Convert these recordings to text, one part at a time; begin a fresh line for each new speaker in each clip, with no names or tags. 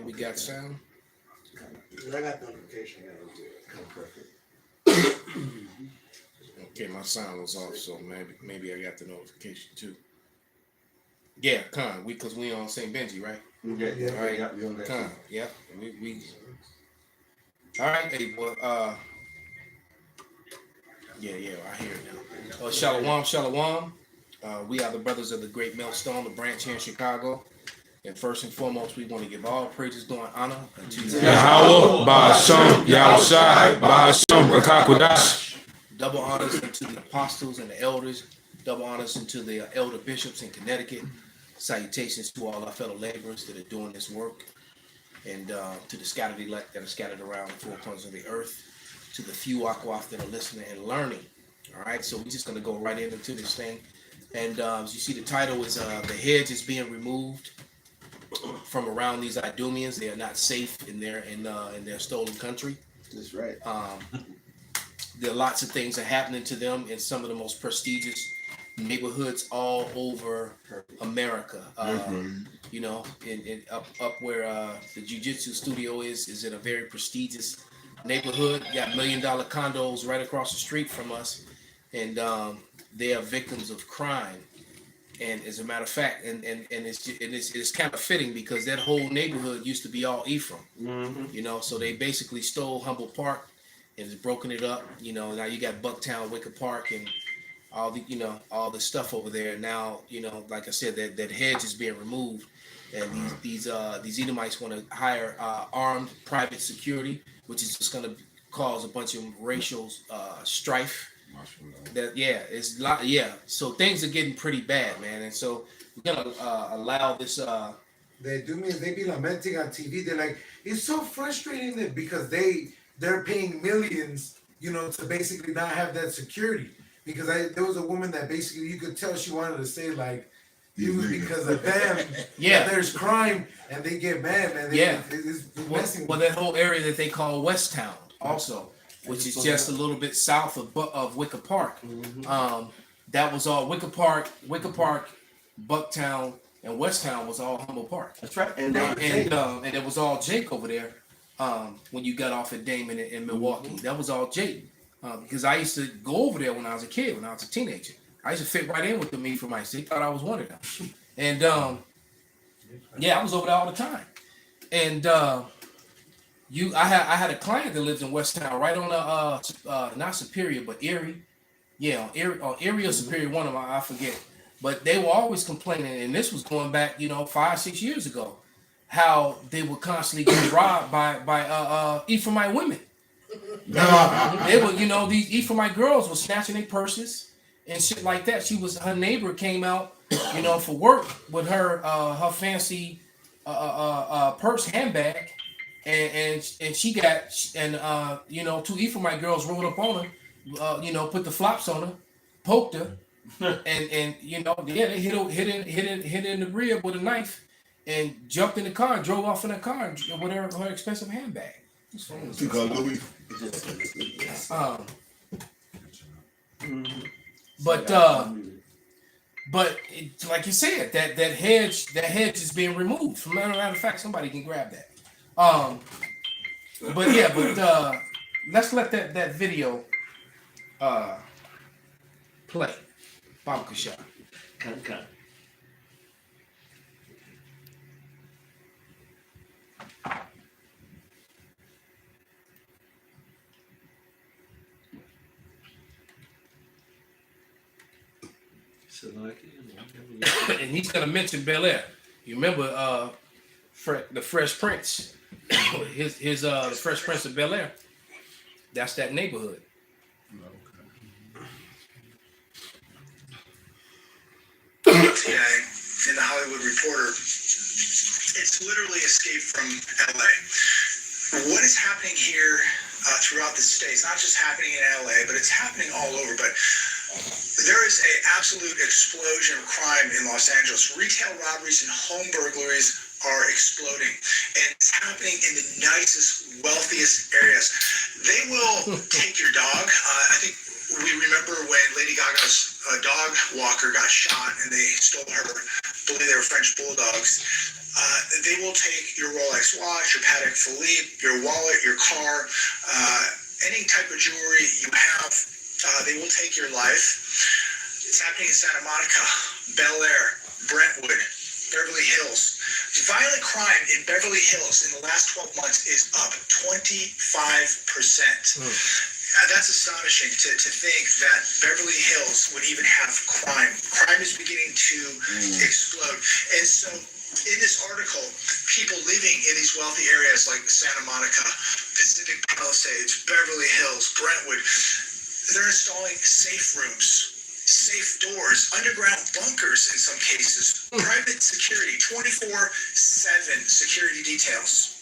we got sound.
I got notification.
Okay, my sound was off, so maybe I got the notification too. Yeah, because we on St. Benji, right?
Yeah.
All right,
We on that.
yeah. We. All right, hey boy. Yeah, I hear it now. Shalom. We are the brothers of the Great Millstone, the branch here in Chicago. And first and foremost, we want to give all praises, glory, and honor unto
Yahweh, Ba'ashem, Yahushai, Ba'ashem, Rakakwadash.
Double honors unto the apostles and the elders. Double honors unto the elder bishops in Connecticut. Salutations to all our fellow laborers that are doing this work. And to the scattered elect that are scattered around the four corners of the earth. To the few akwaf that are listening and learning. All right, so we're just going to go right into this thing. And as you see, the title is The Hedge is being removed from around these Idumeans. They are not safe in their stolen country.
That's right.
There are lots of things that are happening to them in some of the most prestigious neighborhoods all over America. You know, up where the jiu-jitsu studio is in a very prestigious neighborhood. You got $1 million condos right across the street from us, and they are victims of crime. And as a matter of fact, and it's kind of fitting because that whole neighborhood used to be all Ephraim. You know, so they basically stole Humboldt Park and has broken it up. You know, now you got Bucktown, Wicker Park, and all the stuff over there. Now, you know, like I said, that hedge is being removed, and these Edomites want to hire armed private security, which is just going to cause a bunch of racial strife. So things are getting pretty bad, man, and so we're gonna allow this.
They do mean they be lamenting on TV. They're like, it's so frustrating that because they're paying millions, you know, to basically not have that security. Because there was a woman that basically you could tell she wanted to say like, it was because of them.
Yeah,
there's crime and they get mad, man.
Well, that whole area that they call West Town also. Which is just a little bit south of Wicker Park. That was all Wicker Park, Bucktown, and Westtown was all Humboldt Park.
That's right. And
it was all Jake over there when you got off at Damon in Milwaukee. That was all Jake. Because I used to go over there when I was a kid, when I was a teenager. I used to fit right in with the Ephraimites. They thought I was one of them. And I was over there all the time. And I had a client that lives in West Town, right on not Superior, but Erie. Yeah, on Erie or Superior, one of them, I forget. But they were always complaining, and this was going back, 5-6 years ago, how they would constantly get robbed by Ephraimite women. They were, these Ephraimite girls were snatching their purses and shit like that. Her neighbor came out, for work with her fancy purse handbag. And she got two Ephraimite girls rolled up on her, put the flops on her, poked her, and they hit her in the rib with a knife, and jumped in the car and drove off in the car with her expensive handbag. But like you said, that hedge is being removed. From matter of fact, somebody can grab that. Let's let that video play. Baba Kasha.
Okay.
And he's gonna mention Bel Air. You remember the Fresh Prince? The Fresh Prince of Bel Air. That's that neighborhood.
Today in the Hollywood Reporter, it's literally escaped from LA. What is happening here throughout the states, not just happening in LA, but it's happening all over. But there is an absolute explosion of crime in Los Angeles. Retail robberies and home burglaries are exploding, and it's happening in the nicest, wealthiest areas. They will take your dog. I think we remember when Lady Gaga's dog walker got shot and they stole her believe they were French bulldogs. They will take your Rolex watch, your Patek Philippe, your wallet, your car, any type of jewelry you have. They will take your life. It's happening in Santa Monica, Bel Air, Brentwood, Beverly Hills. Violent crime in Beverly Hills in the last 12 months is up 25%. That's astonishing to think that Beverly Hills would even have crime. Crime is beginning to explode. And so in this article, people living in these wealthy areas like Santa Monica, Pacific Palisades, Beverly Hills, Brentwood, they're installing safe rooms, safe doors, underground bunkers in some cases, private security, 24/7 security details.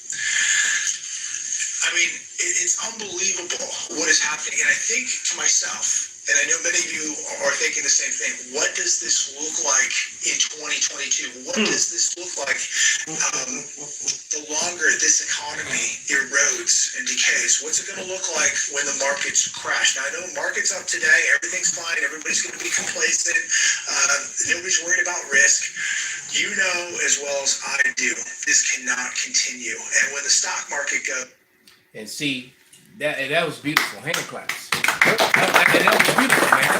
I mean, it's unbelievable what is happening. And I think to myself, and I know many of you are thinking the same thing, what does this look like in 2022? What does this look like the longer this economy erodes and decays? What's it going to look like when the markets crash? Now, I know market's up today. Everything's fine. Everybody's going to be complacent. Nobody's worried about risk. You know as well as I do, this cannot continue. And when the stock market goes...
And see, that was beautiful. Hand claps. That was beautiful, man.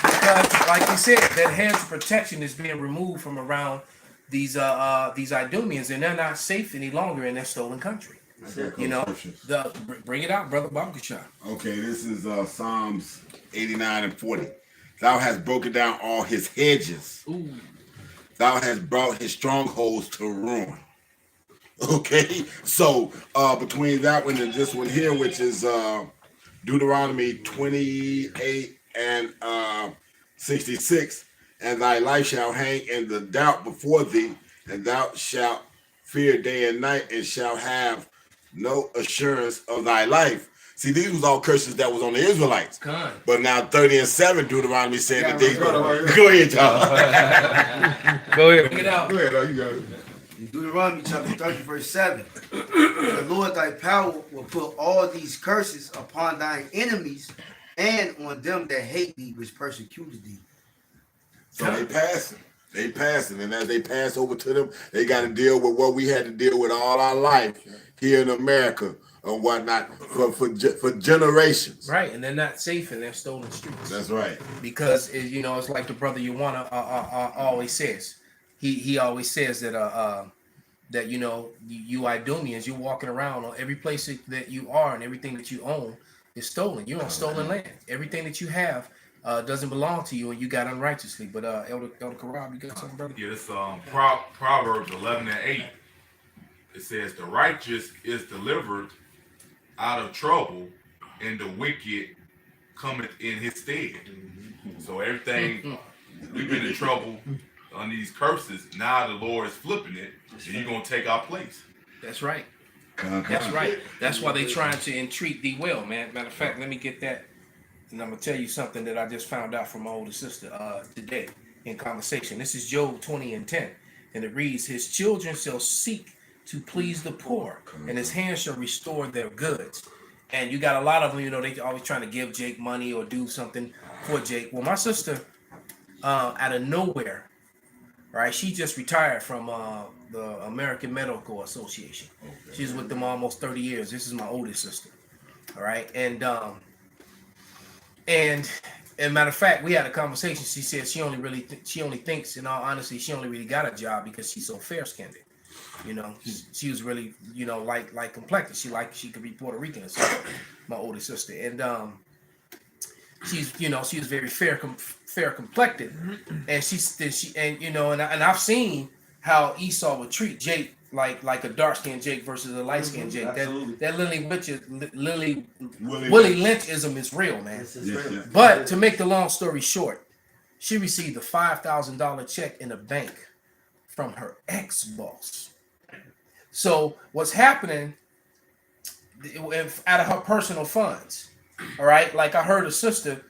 Because, like you said, that hedge of protection is being removed from around these Idumeans, and they're not safe any longer in their stolen country. You know, bring it out, brother Babakashan.
Okay, this is Psalms 89 and 40. Thou hast broken down all his hedges.
Ooh.
Thou hast brought his strongholds to ruin. Okay, so between that one and this one here, which is Deuteronomy 28 and 66, and thy life shall hang in the doubt before thee, and thou shalt fear day and night, and shalt have no assurance of thy life. See, these was all curses that was on the Israelites.
God.
But now 30 and 7, Deuteronomy said that they go ahead, y'all.
Go ahead. Bring it out.
Go ahead, you got it.
Deuteronomy chapter 30, verse 7. The Lord thy power will put all these curses upon thine enemies and on them that hate thee, which persecuted thee.
So they passing. They passing. And as they pass over to them, they got to deal with what we had to deal with all our life here in America and whatnot for generations.
Right, and they're not safe in their stolen streets.
That's right.
Because, it's like the brother Yuana always says. He always says that you Idumeans, you're walking around on every place that you are and everything that you own is stolen. You're on stolen land. Everything that you have doesn't belong to you, and you got unrighteously. But Elder Karab, you got something, brother?
Yeah, it's Proverbs 11 and 8. It says, the righteous is delivered out of trouble, and the wicked cometh in his stead. So everything, we've been in trouble on these curses. Now the Lord is flipping it, and He's gonna take our place.
That's right. That's right. That's why they're trying to entreat thee well, man. Matter of fact, let me get that, and I'm gonna tell you something that I just found out from my older sister today in conversation. This is Job 20 and 10, and it reads, his children shall seek to please the poor, and his hands shall restore their goods. And you got a lot of them, they always trying to give Jake money or do something for Jake. Well, my sister, out of nowhere, right? She just retired from the American Medical Association. She's with them almost 30 years. This is my oldest sister. All right. And matter of fact, we had a conversation. She said she only thinks, in all honesty, she only really got a job because she's so fair skinned. She was really, like complected. She could be Puerto Rican or something, my oldest sister. And she was very fair complected, and I've seen how Esau would treat Jake like a dark skinned Jake versus a light skinned Jake. That Willie Lynchism is real, man.
Yeah.
But to make the long story short, she received a $5,000 check in a bank from her ex-boss. So what's happening out of her personal funds? All right, like I heard a sister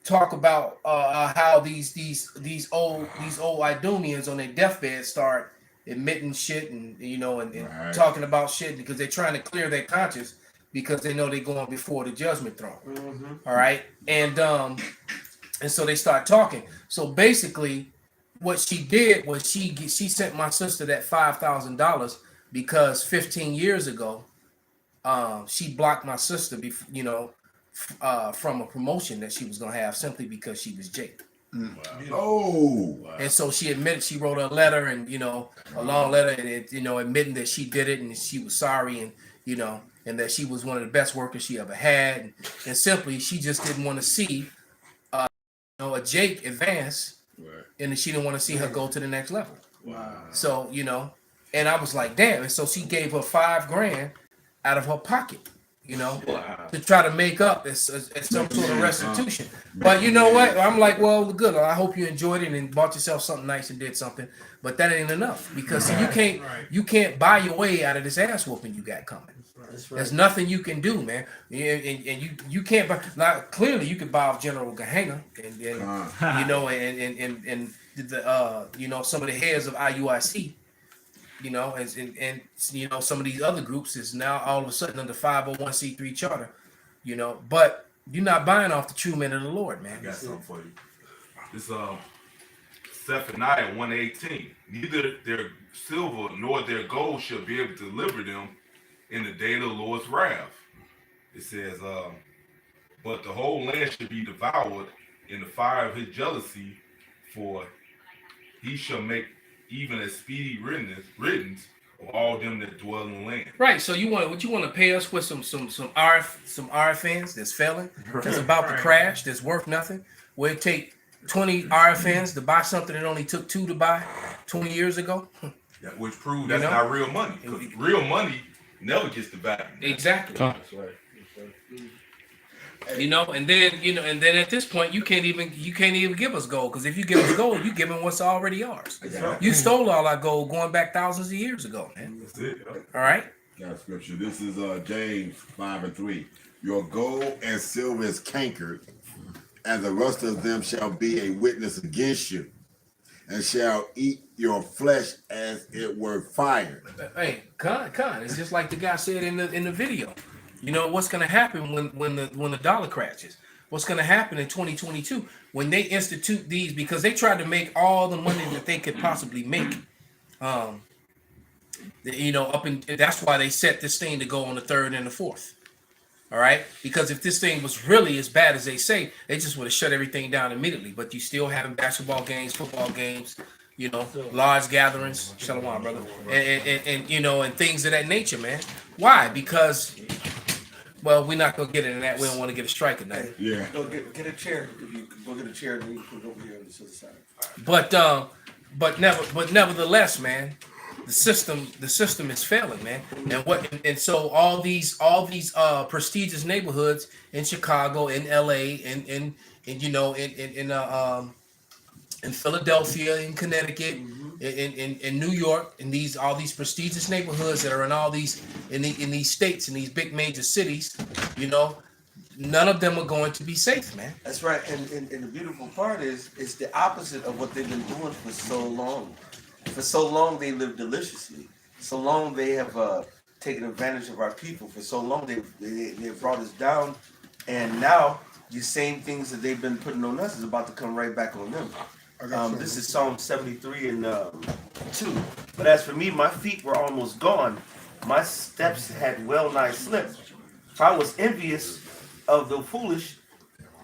talk about how these old Idumeans on their deathbed start admitting shit and
Right.
talking about shit because they're trying to clear their conscience because they know they're going before the judgment throne. Mm-hmm. All right, and so they start talking. So basically, what she did was she sent my sister that $5,000 because 15 years ago, she blocked my sister, from a promotion that she was gonna have simply because she was Jake.
Oh,
And so she admitted she wrote a letter and a long letter and admitting that she did it and she was sorry and and that she was one of the best workers she ever had and simply she just didn't want to see a Jake advance and she didn't want to see her go to the next level.
wow.
So and I was like, damn. And so she gave her $5,000 out of her pocket, to try to make up as some sort of restitution. But you know what? I'm like, well, good. I hope you enjoyed it and bought yourself something nice and did something. But that ain't enough because see, you can't buy your way out of this ass whooping you got coming. There's nothing you can do, man. And you can't buy. Now, clearly, you could buy off General Gahanger and the some of the heads of IUIC. And some of these other groups is now all of a sudden under 501c3 charter, but you're not buying off the true men of the Lord, man.
I got something for you. This Zephaniah 1:18. Neither their silver nor their gold shall be able to deliver them in the day of the Lord's wrath. It says, but the whole land shall be devoured in the fire of his jealousy, for he shall make even a speedy riddance of all them that dwell in the land.
Right. So you want to pay us with some RFNs that's failing, that's about to crash, that's worth nothing. Where it take 20 RFNs to buy something that only took 2 to buy 20 years ago.
Which proves that's not real money. Because real money never gets the value.
Exactly.
That's right.
And then at this point you can't even give us gold, because if you give us gold, you giving what's already ours. You stole all our gold going back thousands of years ago, man.
That's it.
All right.
Got scripture. This is James 5:3. Your gold and silver is cankered, and the rust of them shall be a witness against you, and shall eat your flesh as it were fire.
Hey, Con, it's just like the guy said in the video. What's going to happen when the dollar crashes? What's going to happen in 2022 when they institute these, because they tried to make all the money that they could possibly make. That's why they set this thing to go on the 3rd and the 4th. All right, because if this thing was really as bad as they say, they just would have shut everything down immediately. But you still having basketball games, football games, large gatherings, shalom, brother, and things of that nature, man. Why? Because, well, we're not gonna get into that. We don't want to get a strike tonight.
Yeah.
Go get a chair. If you go get a chair, and you can put it over here on this other side.
But nevertheless, man, the system is failing, man. And so all these prestigious neighborhoods in Chicago, in LA, in Philadelphia, in Connecticut, in New York, in all these prestigious neighborhoods that are in these states, in these big major cities, none of them are going to be safe, man.
That's right. And the beautiful part is it's the opposite of what they've been doing for so long. For so long they lived deliciously. So long they have taken advantage of our people. For so long they've brought us down, and now the same things that they've been putting on us is about to come right back on them. This is Psalm 73 and 2. But as for me, my feet were almost gone. My steps had well nigh slipped. For I was envious of the foolish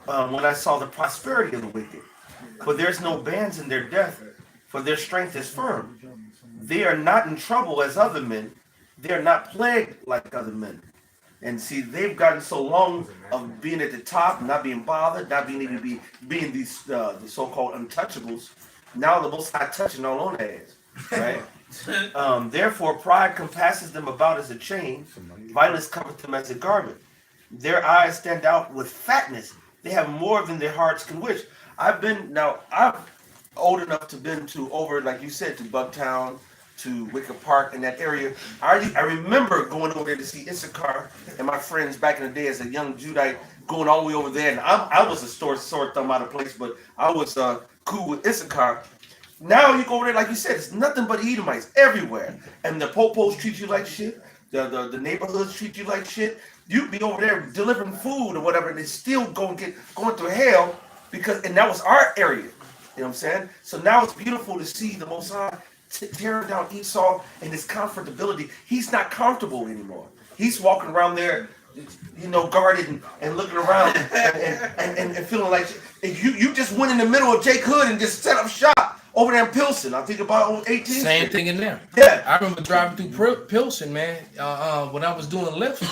when I saw the prosperity of the wicked. For there's no bands in their death, for their strength is firm. They are not in trouble as other men. They are not plagued like other men. And see, they've gotten so long of being at the top, not being bothered, not being able to being these the so-called untouchables. Now the Most High touching all on their ass, right? Therefore, pride compasses them about as a chain. Violence covereth them as a garment. Their eyes stand out with fatness. They have more than their hearts can wish. I'm old enough to been to over, like you said, to Bugtown, to Wicker Park, in that area. I remember going over there to see Issachar and my friends back in the day as a young Judite, going all the way over there. And I was a sore thumb out of place, but I was cool with Issachar. Now you go over there, like you said, it's nothing but Edomites everywhere. And the popos treat you like shit. The neighborhoods treat you like shit. You be over there delivering food or whatever, and they still going through hell and that was our area. You know what I'm saying? So now it's beautiful to see the Most High tearing down Esau and his comfortability. He's not comfortable anymore. He's walking around there, guarded and looking around and feeling like you just went in the middle of Jake Hood and just set up shop over there in Pilsen. I think about on 18th
Same
Street.
thing in there.
Yeah.
I remember driving through Pilsen, man, when I was doing lifts,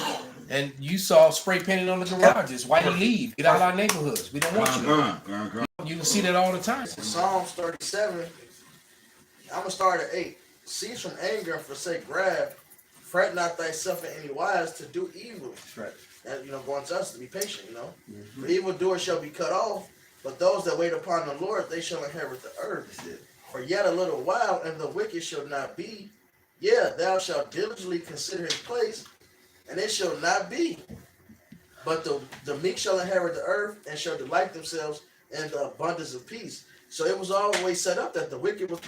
and you saw spray painted on the garages. Why you leave? Get out of our neighborhoods. We don't want you. You can see that all the time.
Psalms 37, I'm gonna start at 8. Cease from anger and forsake wrath. Fret not thyself in any wise to do evil.
That's right.
That wants us to be patient, For evildoers shall be cut off, but those that wait upon the Lord, they shall inherit the earth. For yet a little while, and the wicked shall not be. Yeah, thou shalt diligently consider his place, and it shall not be. But the meek shall inherit the earth, and shall delight themselves in the abundance of peace. So it was always set up that the wicked was,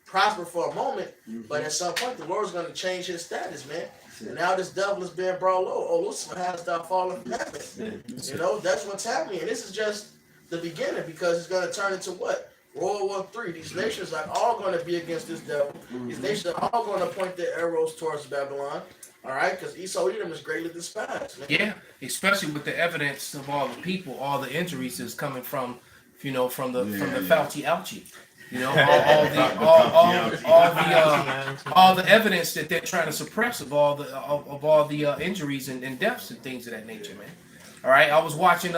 prosper for a moment, but at some point the Lord's going to change his status, man. And now this devil is being brought low. Oh, Lucifer has thou fallen from heaven. That's what's happening. And this is just the beginning, because it's going to turn into what? World War III. These nations are all going to be against this devil. These nations are all going to point their arrows towards Babylon. All right, because Esau Edom is greatly despised. Man.
Yeah, especially with the evidence of all the people, all the injuries is coming from, from the Fauci ouchie. All the evidence that they're trying to suppress of all the injuries and deaths and things of that nature, man. All right, I was watching.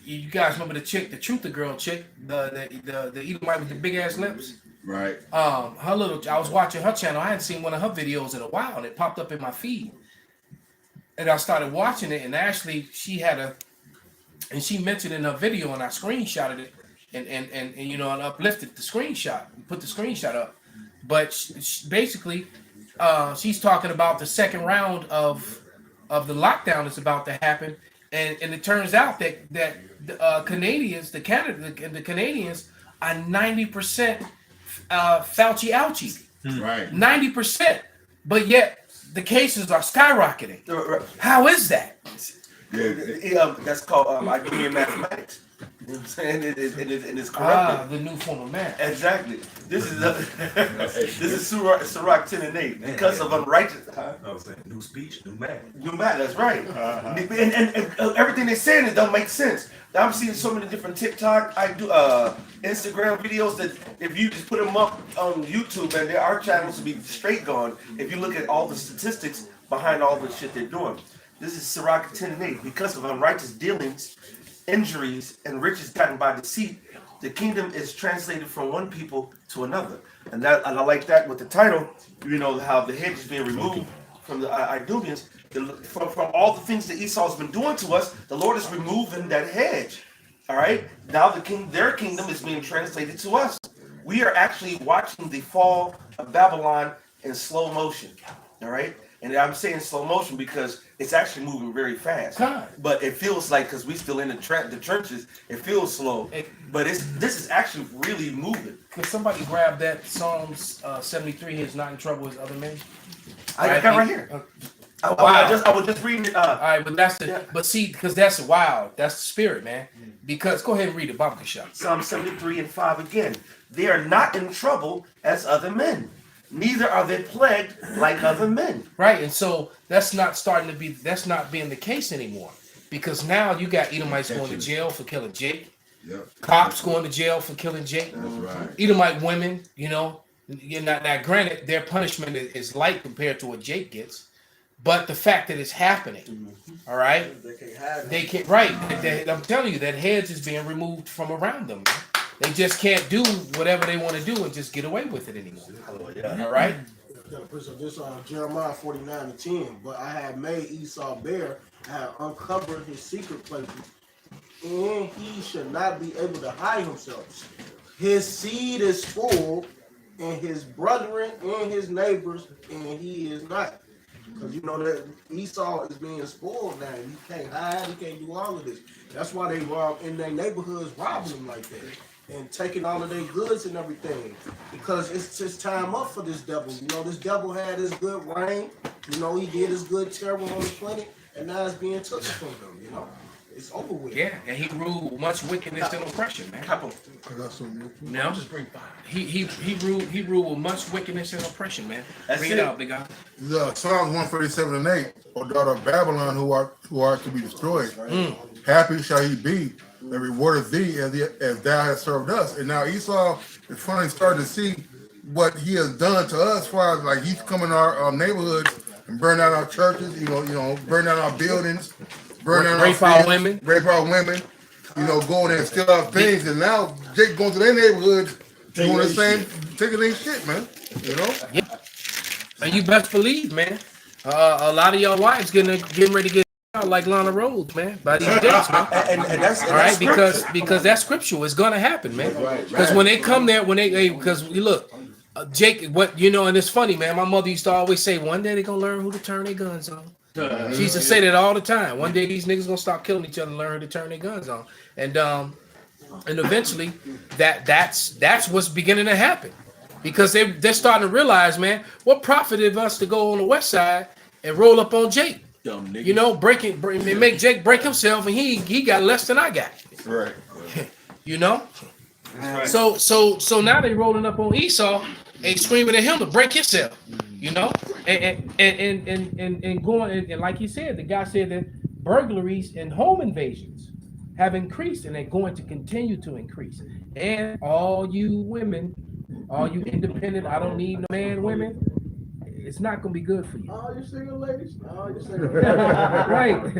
You guys remember the chick, the Truther girl chick, the Edomite with the big ass lips?
Right.
I was watching her channel. I hadn't seen one of her videos in a while, and it popped up in my feed. And I started watching it, and actually she mentioned in her video, and I screenshotted it, and uplifted the screenshot, put the screenshot up. But basically, she's talking about the second round of the lockdown that's about to happen, and it turns out that the Canadians, the Canadians are 90%. Fauci ouchie,
right?
90%, but yet the cases are skyrocketing. How is that?
That's called Idumea mathematics. You know what I'm saying? It is correct.
The new form of math.
Exactly. This is Sirach 10 and 8. Because of unrighteous.
I was saying new speech, new math.
New math. That's right. And everything they're saying, it don't make sense. I'm seeing so many different TikTok, Instagram videos that if you just put them up on YouTube, and our channels will be straight gone. If you look at all the statistics behind all the shit they're doing. This is Sirach 10 and 8. Because of unrighteous dealings, injuries, and riches gotten by deceit, the kingdom is translated from one people to another. And I like that with the title, how the hedge is being removed from the Idumeans. From all the things that Esau's been doing to us, the Lord is removing that hedge. All right? Now their kingdom is being translated to us. We are actually watching the fall of Babylon in slow motion. All right? And I'm saying slow motion because it's actually moving very fast. But it feels like, because we still in the trenches, it feels slow. But this is actually really moving.
Could somebody grab that Psalms 73? He's not in trouble as other men.
I got right here. I was just reading it.
All right, but but see, because that's wild. That's the spirit, man. Because go ahead and read it, Baba Kashab.
Psalm 73 and 5 again. They are not in trouble as other men. Neither are they plagued like other men.
Right, and so that's not being the case anymore. Because now you got Edomites going to jail for killing Jake.
Yep.
Cops going to jail for killing Jake.
That's right.
Edomite women, now granted, their punishment is light compared to what Jake gets. But the fact that it's happening, all right? They can't, right. I'm telling you, that hedge is being removed from around them. They just can't do whatever they want to do and just get away with it anymore. All right?
This Jeremiah 49:10. But I have made Esau bare, I have uncovered his secret places, and he should not be able to hide himself. His seed is full, and his brethren and his neighbors, and he is not. Because that Esau is being spoiled now. He can't hide, he can't do all of this. That's why they in their neighborhoods robbing them like that and taking all of their goods and everything. Because it's just time up for this devil. This devil had his good reign. He did his good terror on the planet, and now it's being taken from them.
It's over with.
Yeah, and he ruled with much wickedness and oppression, man.
Couple.
No,
Just bring five.
he ruled with much wickedness and oppression, man.
That's
Read
it.
it out, big guy.
The Psalms 137 and 8, O daughter of Babylon, who art to be destroyed. Happy shall he be that rewardeth thee as thou hast served us. And now Esau is finally starting to see what he has done to us, as far as like he's coming to our neighborhoods and burn out our churches, burn out our buildings, burn out
Rape
our
our
fields,
women.
rape our women, go in there and steal our things. And now Jake going to their neighborhoods doing the same, taking their shit, man.
Yeah. And you best believe, man. A lot of y'all wives getting ready to get out like Lana Rhodes, man, by these days, man.
And that's
All right, because that's scriptural. It's gonna happen, man. Because when they come there, because look, Jake, and it's funny, man. My mother used to always say, one day they're gonna learn who to turn their guns on. She used to say that all the time. One day these niggas gonna stop killing each other and learn who to turn their guns on. And eventually that's what's beginning to happen. Because they're starting to realize, man, what profited us to go on the west side and roll up on Jake?
dumb nigga.
Make Jake break himself, and he got less than I got.
Right.
Right.
So now they rolling up on Esau and screaming at him to break himself. And going and like he said, the guy said that burglaries and home invasions have increased, and they're going to continue to increase. And all you women, all you independent, I don't need no man women, it's not gonna be good for you.
Oh, you single ladies? Oh, you single.
Right.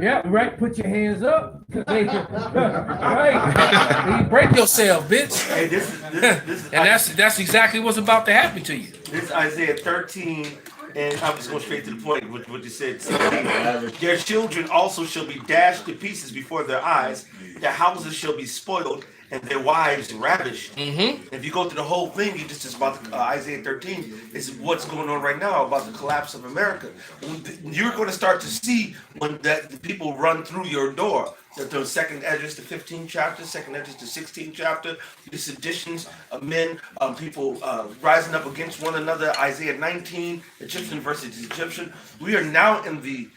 Yeah, right. Put your hands up. Right. You break yourself, bitch.
Hey, this is
And that's exactly what's about to happen to you.
This is Isaiah 13, and I'm just going straight to the point with what you said. 16. Their children also shall be dashed to pieces before their eyes. Their houses shall be spoiled, and their wives ravished.
Mm-hmm.
If you go through the whole thing, you just about Isaiah 13 is what's going on right now about the collapse of America. You're going to start to see when the people run through your door. The second Edges, the 15th chapter, second Edges, the 16th chapter, the seditions of men, people rising up against one another. Isaiah 19, Egyptian versus Egyptian. We are now in the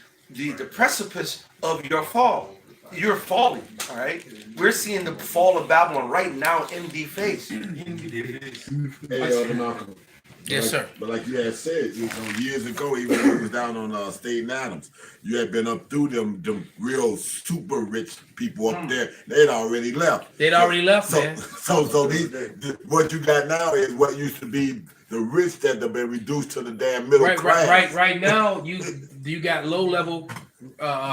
precipice of your fall. You're falling, all right? We're seeing the fall of Babylon right now in the face.
Yes, sir.
But like you had said, years ago, even when it was down on State and Adams, you had been up through them real super rich people up there. They'd already left.
Man.
So what you got now is what used to be the rich that have been reduced to the damn middle class.
Right now, you got low level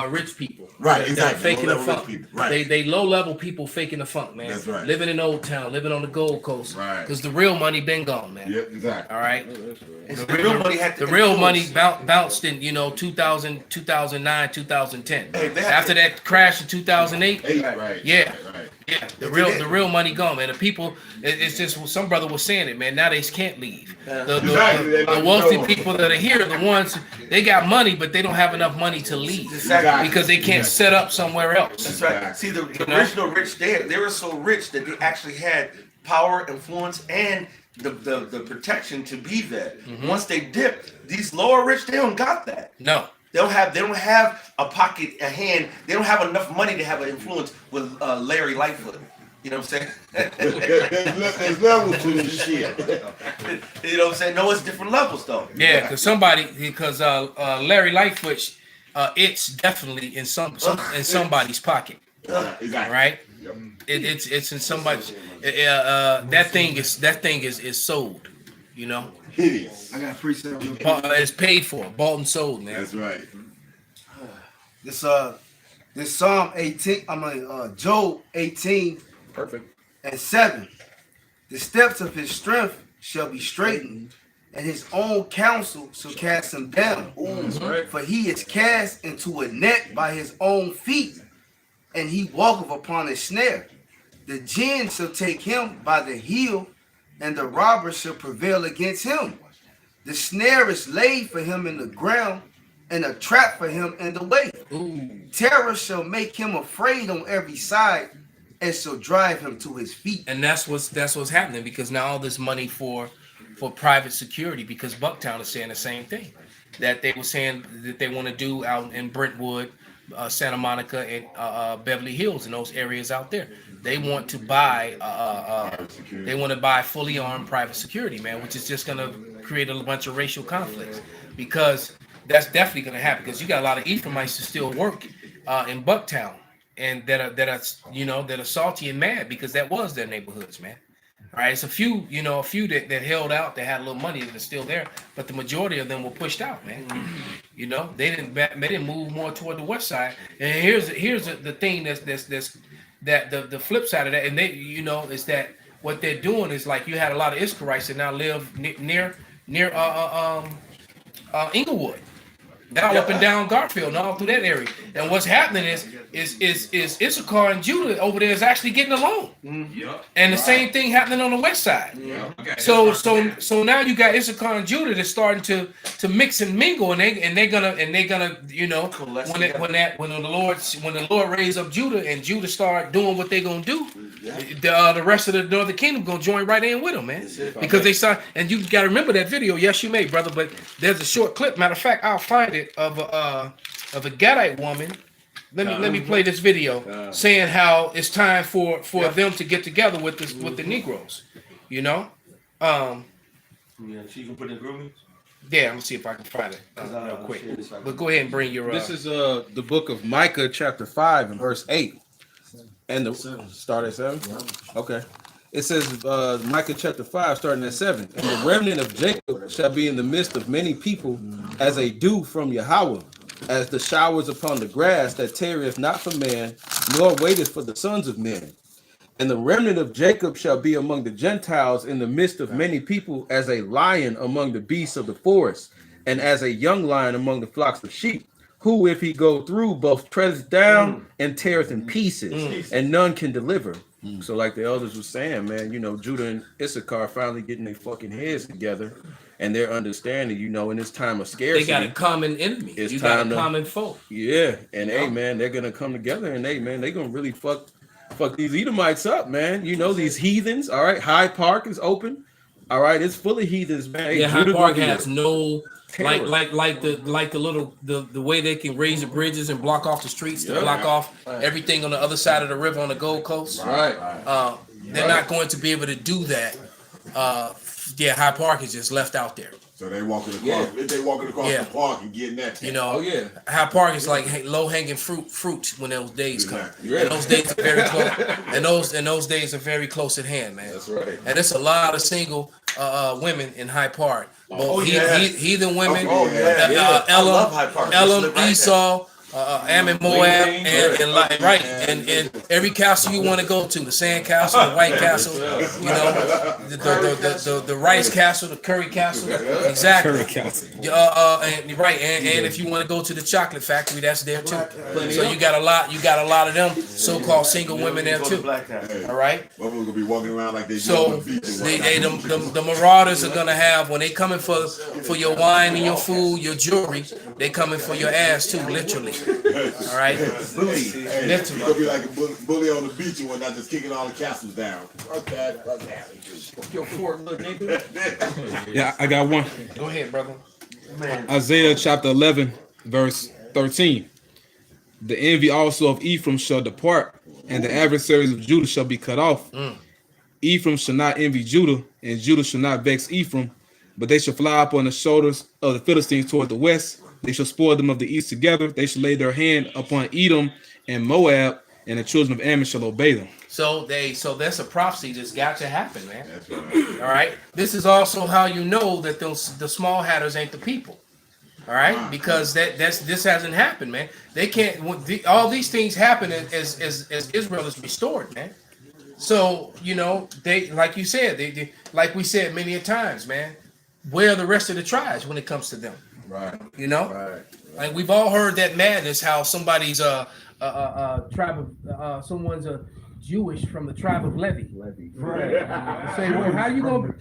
rich people.
Right,
that
exactly.
Faking the
Low-level
funk.
people, right.
They low level people faking the funk, man.
That's right.
Living in Old Town, living on the Gold Coast.
Right.
Because the real money been gone, man.
Yep, exactly.
All right.
The real money had to
The real money
influence.
bounced in 2000, 2009, 2010.
Hey,
After that crash in 2008.
Right.
Yeah.
Right.
Yeah, the real money gone, man. The people, it's just some brother was saying it, man. Now they can't leave. The wealthy people that are here, the ones they got money, but they don't have enough money to leave because they can't set up somewhere else.
That's right. See, the original rich, they were so rich that they actually had power, influence, and the protection to be there.
Mm-hmm.
Once they dipped, these lower rich, they don't got that.
No.
They don't have a pocket, a hand. They don't have enough money to have an influence with Larry Lightfoot. You know what I'm saying?
There's levels to this shit.
You know what I'm saying? No, it's different levels though.
Yeah, because Larry Lightfoot, it's definitely in somebody's pocket,
Exactly.
right? It's in somebody's. That thing is sold,
It is.
I got a precept.
It's paid for, bought and sold, man.
That's right.
This Psalm 18, Job 18 and 7. The steps of his strength shall be straightened, and his own counsel shall cast him down. For he is cast into a net by his own feet, and he walketh upon a snare. The jinn shall take him by the heel, and the robber shall prevail against him. The snare is laid for him in the ground, and a trap for him in the way. Terror shall make him afraid on every side, and shall drive him to his feet.
And that's what's happening, because now all this money for private security, because Bucktown is saying the same thing that they were saying that they want to do out in Brentwood, Santa Monica and Beverly Hills and those areas out there. They want to buy fully armed private security, man, which is just gonna create a bunch of racial conflicts, because that's definitely gonna happen, because you got a lot of Ephraimites that still work in Bucktown, and that are salty and mad because that was their neighborhoods, man. All right, it's a few that held out, that had a little money, that are still there, but the majority of them were pushed out, man. They didn't move more toward the west side. And here's the thing that's the flip side of that, and is that what they're doing is, like, you had a lot of Israelites that now live near Inglewood, now up and down Garfield and all through that area. And what's happening is Issachar and Judah over there is actually getting along. And the same thing happening on the west side. Okay. So now you got Issachar and Judah that's starting to mix and mingle, and they're gonna when the Lord raise up Judah and Judah start doing what they're gonna do, the rest of the northern kingdom gonna join right in with them, man. Because they saw, and you gotta remember that video. Yes, you may, brother, but there's a short clip. Matter of fact, I'll find it of a Gadite woman. Let me play this video saying how it's time for them to get together with the Negroes.
She can put in grooming.
Yeah, I'm gonna see if I can find it real quick. But go ahead and bring your.
This is the book of Micah, chapter 5 and verse 8. And the start at 7. Okay. It says Micah chapter 5, starting at 7. And the remnant of Jacob shall be in the midst of many people, as a dew from Yahweh, as the showers upon the grass that tarrieth not for man, nor waiteth for the sons of men. And the remnant of Jacob shall be among the Gentiles in the midst of many people, as a lion among the beasts of the forest, and as a young lion among the flocks of sheep, who, if he go through, both treadeth down and teareth in pieces, and none can deliver. So like the elders were saying, man, Judah and Issachar finally getting their fucking heads together, and they're understanding, in this time of scarcity.
They got a common enemy. You got a common foe.
Yeah, and hey, man, they're gonna come together, and they're gonna really fuck these Edomites up, man. These heathens. All right, Hyde Park is open. All right, it's full of heathens, man. Hey,
yeah, Hyde Park has no. Like the way they can raise the bridges and block off the streets to block off everything on the other side of the river on the Gold Coast.
Right.
They're not going to be able to do that. Hyde Park is just left out there.
So they walking across. They walking across the park and getting that.
Hyde Park is like low hanging fruit when those days come. And those days are very close. and those days are very close at hand, man.
That's right.
And it's a lot of single women in Hyde Park. Heathen women, Elam, Esau, Ammon, Moab, and every castle you want to go to, the Sand Castle, the White Castle, the Rice Castle, the Curry Castle, exactly. Curry Castle. And if you want to go to the Chocolate Factory, that's there too. So you got a lot of them so-called single women there too. All right.
Well, we're gonna be walking around like they.
So the marauders are gonna have, when they coming for your wine and your food, your jewelry, they coming for your ass too, literally. All right.
You're gonna be like a bully on the beach and whatnot, just kicking all the castles down. Okay.
Yeah, I got one.
Go ahead, brother.
Isaiah chapter 11, verse 13. The envy also of Ephraim shall depart, and the adversaries of Judah shall be cut off. Ephraim shall not envy Judah, and Judah shall not vex Ephraim, but they shall fly upon the shoulders of the Philistines toward the west. They shall spoil them of the east together. They shall lay their hand upon Edom and Moab, and the children of Ammon shall obey them. So that's a prophecy that's got to happen, man. That's right. All right. This is also how you know that the small hatters ain't the people. All right, because this hasn't happened, man. They can't. All these things happen as Israel is restored, man. So they, like you said, they like we said many a times, man. Where are the rest of the tribes when it comes to them?
Right.
Right. Like we've all heard that madness, how somebody's tribe of someone's a Jewish from the tribe of Levi. Right. Say, well, how you gonna?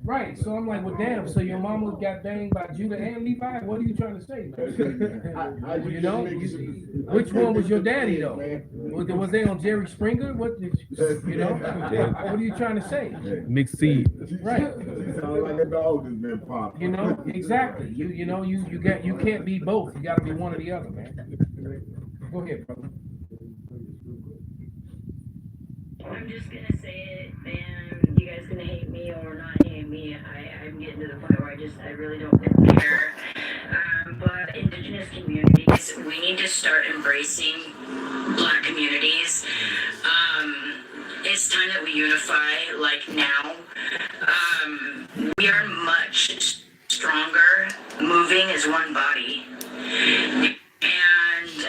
Right. So I'm like, well, damn. So your mama got banged by Judah and Levi? What are you trying to say? Which one was your daddy though? Was they on Jerry Springer? What? What are you trying to say?
Mixed seed.
Right.
Exactly.
You can't be both. You got to be one or the other, man. Go ahead, brother.
I'm just gonna say it, and you guys gonna hate me or not hate me. I'm getting to the point where I really don't care. But indigenous communities, we need to start embracing Black communities. It's time that we unify, like now. We are much stronger moving as one body. And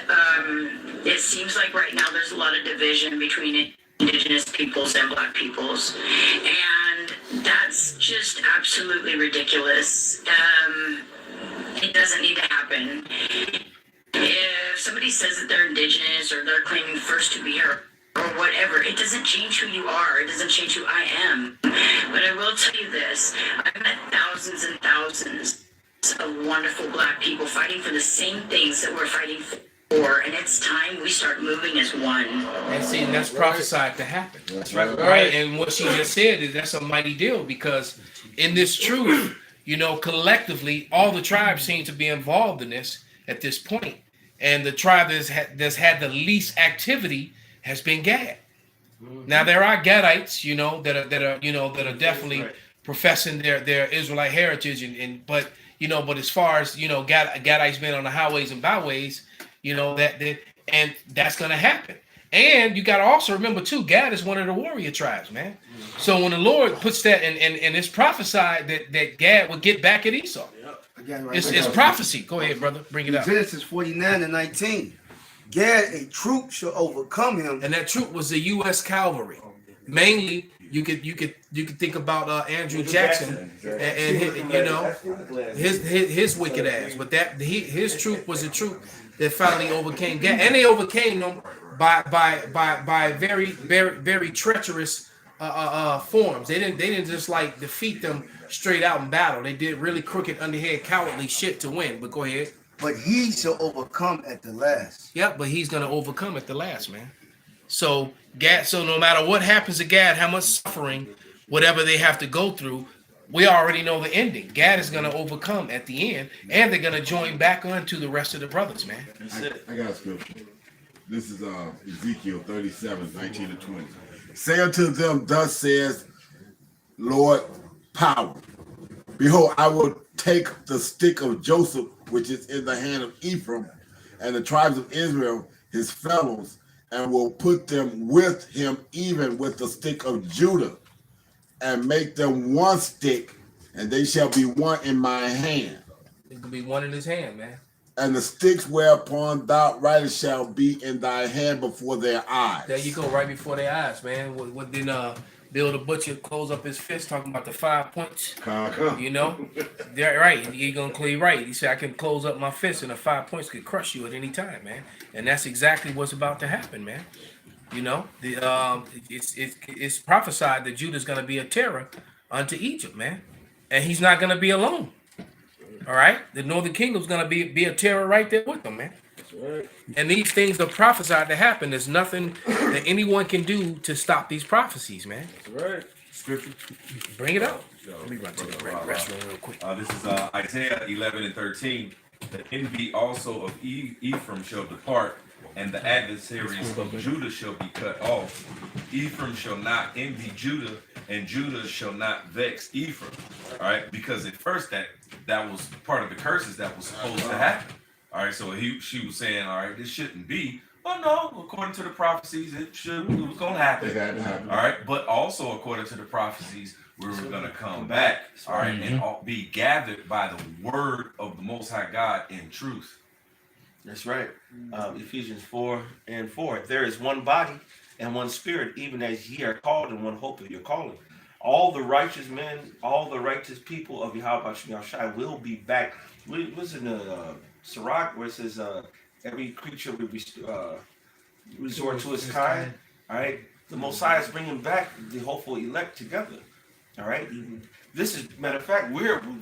it seems like right now there's a lot of division between indigenous peoples and Black peoples. And that's just absolutely ridiculous. It doesn't need to happen. If somebody says that they're indigenous or they're claiming first to be or whatever, it doesn't change who you are. It doesn't change who I am. But I will tell you this. I've met thousands and thousands of wonderful Black people fighting for the same things that we're fighting for. And it's time we start moving as one.
And see, that's prophesied to happen.
That's
Right? And what she just said is that's a mighty deal, because in this truth, you know, collectively, all the tribes seem to be involved in this at this point. And the tribe that's had the least activity has been Gad. Now there are Gadites, you know, that are definitely professing their Israelite heritage, but as far as Gadites being on the highways and byways, and that's gonna happen. And you gotta also remember too, Gad is one of the warrior tribes, man. So when the Lord puts that and it's prophesied that Gad would get back at Esau. It's prophecy. Go ahead, brother. Bring it up.
Genesis 49:19. Gad, a troop shall overcome him.
And that troop was the U.S. cavalry. Mainly, you could think about Andrew Jackson and his wicked ass. But his troop was a troop that finally overcame Gad, and they overcame them by very very very treacherous forms. They didn't just like defeat them straight out in battle. They did really crooked, underhand, cowardly shit to win. But go ahead.
But he shall overcome at the last.
Yeah, but he's gonna overcome at the last, man. So Gad, so no matter what happens to Gad, how much suffering, whatever they have to go through, we already know the ending. Gad is gonna overcome at the end, and they're gonna join back onto the rest of the brothers, man.
I got a scripture. This is Ezekiel 37:19-20. Say unto them, thus says Lord power. Behold, I will take the stick of Joseph, which is in the hand of Ephraim, and the tribes of Israel, his fellows, and will put them with him, even with the stick of Judah, and make them one stick, and they shall be one in my hand.
It could be one in his hand, man.
And the sticks whereupon thou writest shall be in thy hand before their eyes.
There you go, right before their eyes, man. What did Bill the Butcher close up his fist talking about the 5 points? You know, they're right. You're gonna clear right. He said, "I can close up my fist, and the 5 points could crush you at any time, man." And that's exactly what's about to happen, man. You know, it's prophesied that Judah's gonna be a terror unto Egypt, man, and he's not gonna be alone. All right, the Northern Kingdom's gonna be a terror right there with them, man. Right. And these things are prophesied to happen. There's nothing that anyone can do to stop these prophecies, man.
That's right. Scripture.
Bring it up. Let me run to the restroom real quick.
This is Isaiah 11:13. The envy also of Ephraim shall depart, and the adversaries of Judah shall be cut off. Ephraim shall not envy Judah, and Judah shall not vex Ephraim. All right, because at first that was part of the curses that was supposed to happen. All right, so she was saying, all right, this shouldn't be. Oh no, according to the prophecies, it was going to happen. It had to happen. All right, but also according to the prophecies, we were going to come back. All right, and be gathered by the word of the Most High God in truth.
That's right. Ephesians 4:4. There is one body and one spirit, even as ye are called in one hope of your calling. All the righteous men, all the righteous people of Yahweh Shai will be back. Listen to Sirach, where it says, every creature will resort to its kind. All right. The Messiah is bringing back the hopeful elect together. All right. This is, matter of fact,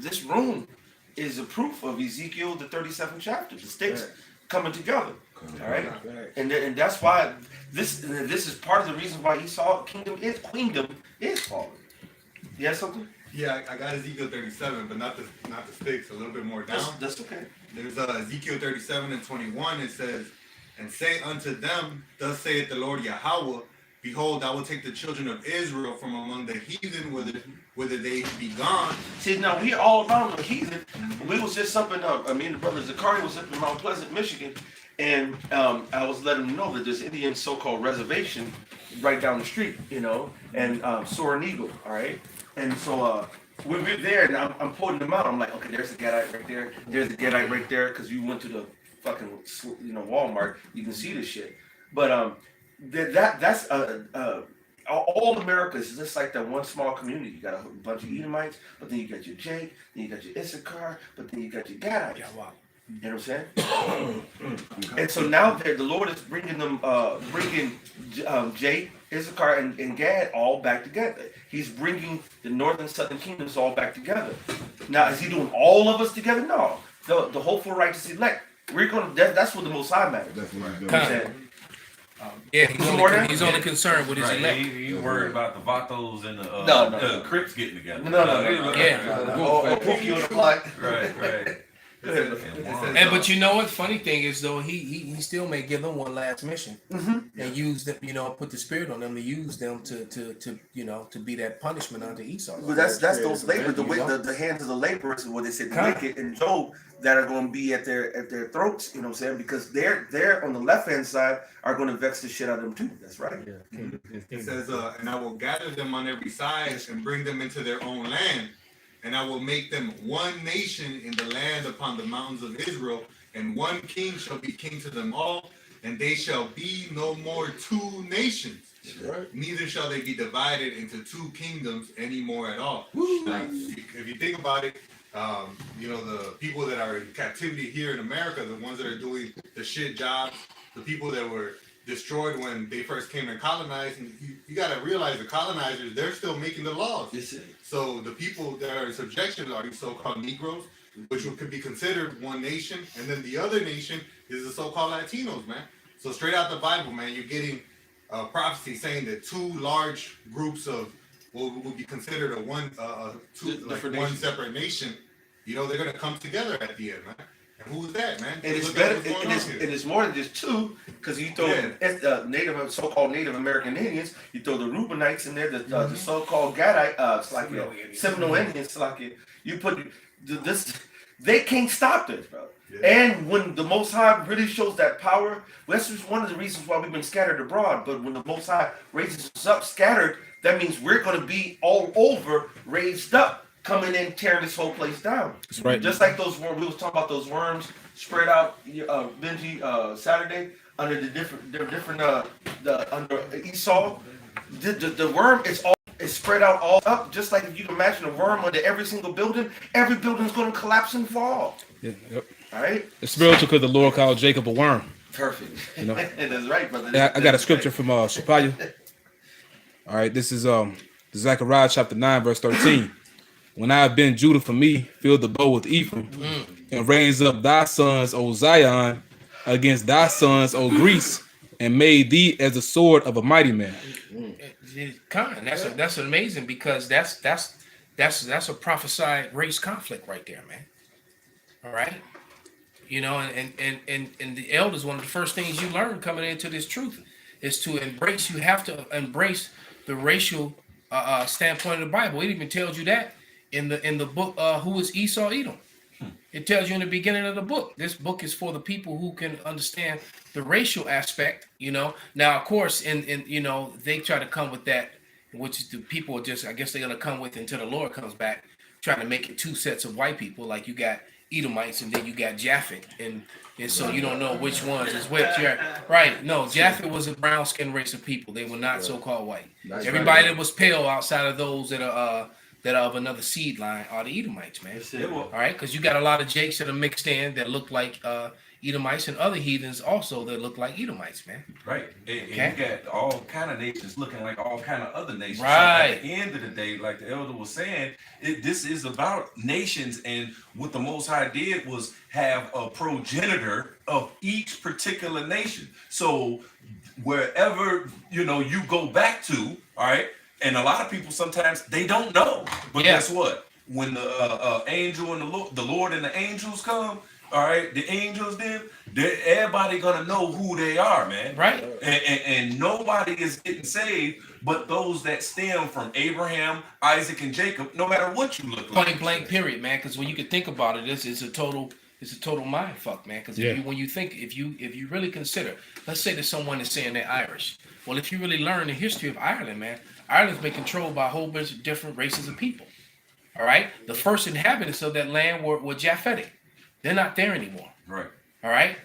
this room is a proof of Ezekiel, the 37th chapter. The sticks coming together. All right. And that's why this is part of the reason why Esau queendom is falling. You have something?
Yeah, I got Ezekiel 37, but not the sticks. A little bit more down.
That's okay.
There's Ezekiel 37:21. It says, and say unto them, thus saith the Lord Yahweh, behold, I will take the children of Israel from among the heathen, whether they be gone.
See, now we all around the heathen. We was just up in, me and the brother Zakari was up in Mount Pleasant, Michigan, and I was letting them know that there's Indian so-called reservation right down the street, and Soaring Eagle, all right? And so we're there, and I'm pulling them out. I'm like, okay, there's a Gadite right there. There's a Gadite right there, because you went to the fucking, Walmart. You can see this shit. But that's all America is just like that one small community. You got a bunch of Edomites, but then you got your Jake, then you got your Issachar, but then you got your Gadites.
Yeah, wow.
You know what I'm saying? And so now the Lord is bringing them, Jake, Issachar, and Gad all back together. He's bringing the northern southern kingdoms all back together. Now, is he doing all of us together? No. The hopeful righteous elect. We're gonna. That's what the Most High matters.
That's what
You know what I'm saying?
Yeah, he's only concerned with his elect.
He worried about the Vatos and
No.
Crips getting together.
No.
Yeah.
Or Pookie on the block.
Right.
But you know what? Funny thing is though, he still may give them one last mission and use them, put the spirit on them to use them to be that punishment unto Esau.
But that's those labor, the hands of the laborers, what they said, wicked and Job, that are going to be at their throats. You know what I'm saying? Because they're on the left hand side are going to vex the shit out of them too. That's right.
It says, and I will gather them on every side and bring them into their own land. And I will make them one nation in the land upon the mountains of Israel, and one king shall be king to them all, and they shall be no more two nations. Right. Neither shall they be divided into two kingdoms anymore at all. Like, if you think about it, the people that are in captivity here in America, the ones that are doing the shit jobs, the people that were destroyed when they first came and colonized, and you got to realize the colonizers, they're still making the laws. So the people that are in subjection are these so-called Negroes, which could be considered one nation, and then the other nation is the so-called Latinos, man. So straight out the Bible, man, you're getting a prophecy saying that two large groups of what would be considered one separate nation, they're gonna come together at the end, man. And who's that, man?
And it's better. It's more than just two, because you throw so-called Native American Indians, you throw the Reubenites in there, the so-called Gadite, Seminole Indians, you put this. They can't stop this, bro. Yeah. And when the Most High really shows that power, that's just one of the reasons why we've been scattered abroad. But when the Most High raises us up scattered, that means we're going to be all over raised up, coming in, tearing this whole place down.
That's right.
Just like those worms, we was talking about those worms spread out, Benji, Saturday under under Esau. The worm is spread out all up, just like if you can imagine a worm under every single building. Every building is going to collapse and fall.
Yeah. Yep.
All right.
It's spiritual because the Lord called Jacob a worm.
Perfect. That's right, brother.
I got a scripture from Shapaya. All right, this is Zechariah chapter 9, verse 13. When I have been Judah for me, fill the bow with Ephraim, and raise up thy sons, O Zion, against thy sons, O Greece, and made thee as the sword of a mighty man.
That's amazing, because that's a prophesied race conflict right there, man. All right, and the elders, one of the first things you learn coming into this truth is to embrace. You have to embrace the racial standpoint of the Bible. It even tells you that in the book, who is Esau Edom. It tells you in the beginning of the book. This book is for the people who can understand the racial aspect. Now, of course, in they try to come with that, which the people are just, I guess they're gonna come with until the Lord comes back, trying to make it two sets of white people. Like you got Edomites and then you got Japhet, and so you don't know which ones is which. Right? No, Japhet was a brown skinned race of people. They were not so-called white. Everybody that was pale outside of those that are of another seed line are the Edomites, man. All right, because you got a lot of Jakes that are mixed in that look like Edomites, and other heathens also that look like Edomites, man.
Right. And you got all kind of nations looking like all kind of other nations.
Right.
So at the end of the day, like the elder was saying, this is about nations, and what the Most High did was have a progenitor of each particular nation. So wherever you go back to, all right. And a lot of people sometimes they don't know, but guess what? When the angel and the Lord and the angels come, all right, the angels, them, everybody gonna know who they are, man.
Right.
And nobody is getting saved but those that stem from Abraham, Isaac, and Jacob, no matter what you look like.
Point blank, period, man. Because when you can think about it, it's a total mind fuck, man. Because if you really consider, let's say that someone is saying they're Irish. Well, if you really learn the history of Ireland, man, Ireland's been controlled by a whole bunch of different races of people. All right, the first inhabitants of that land were Japhetic. They're not there anymore.
Right.
All right.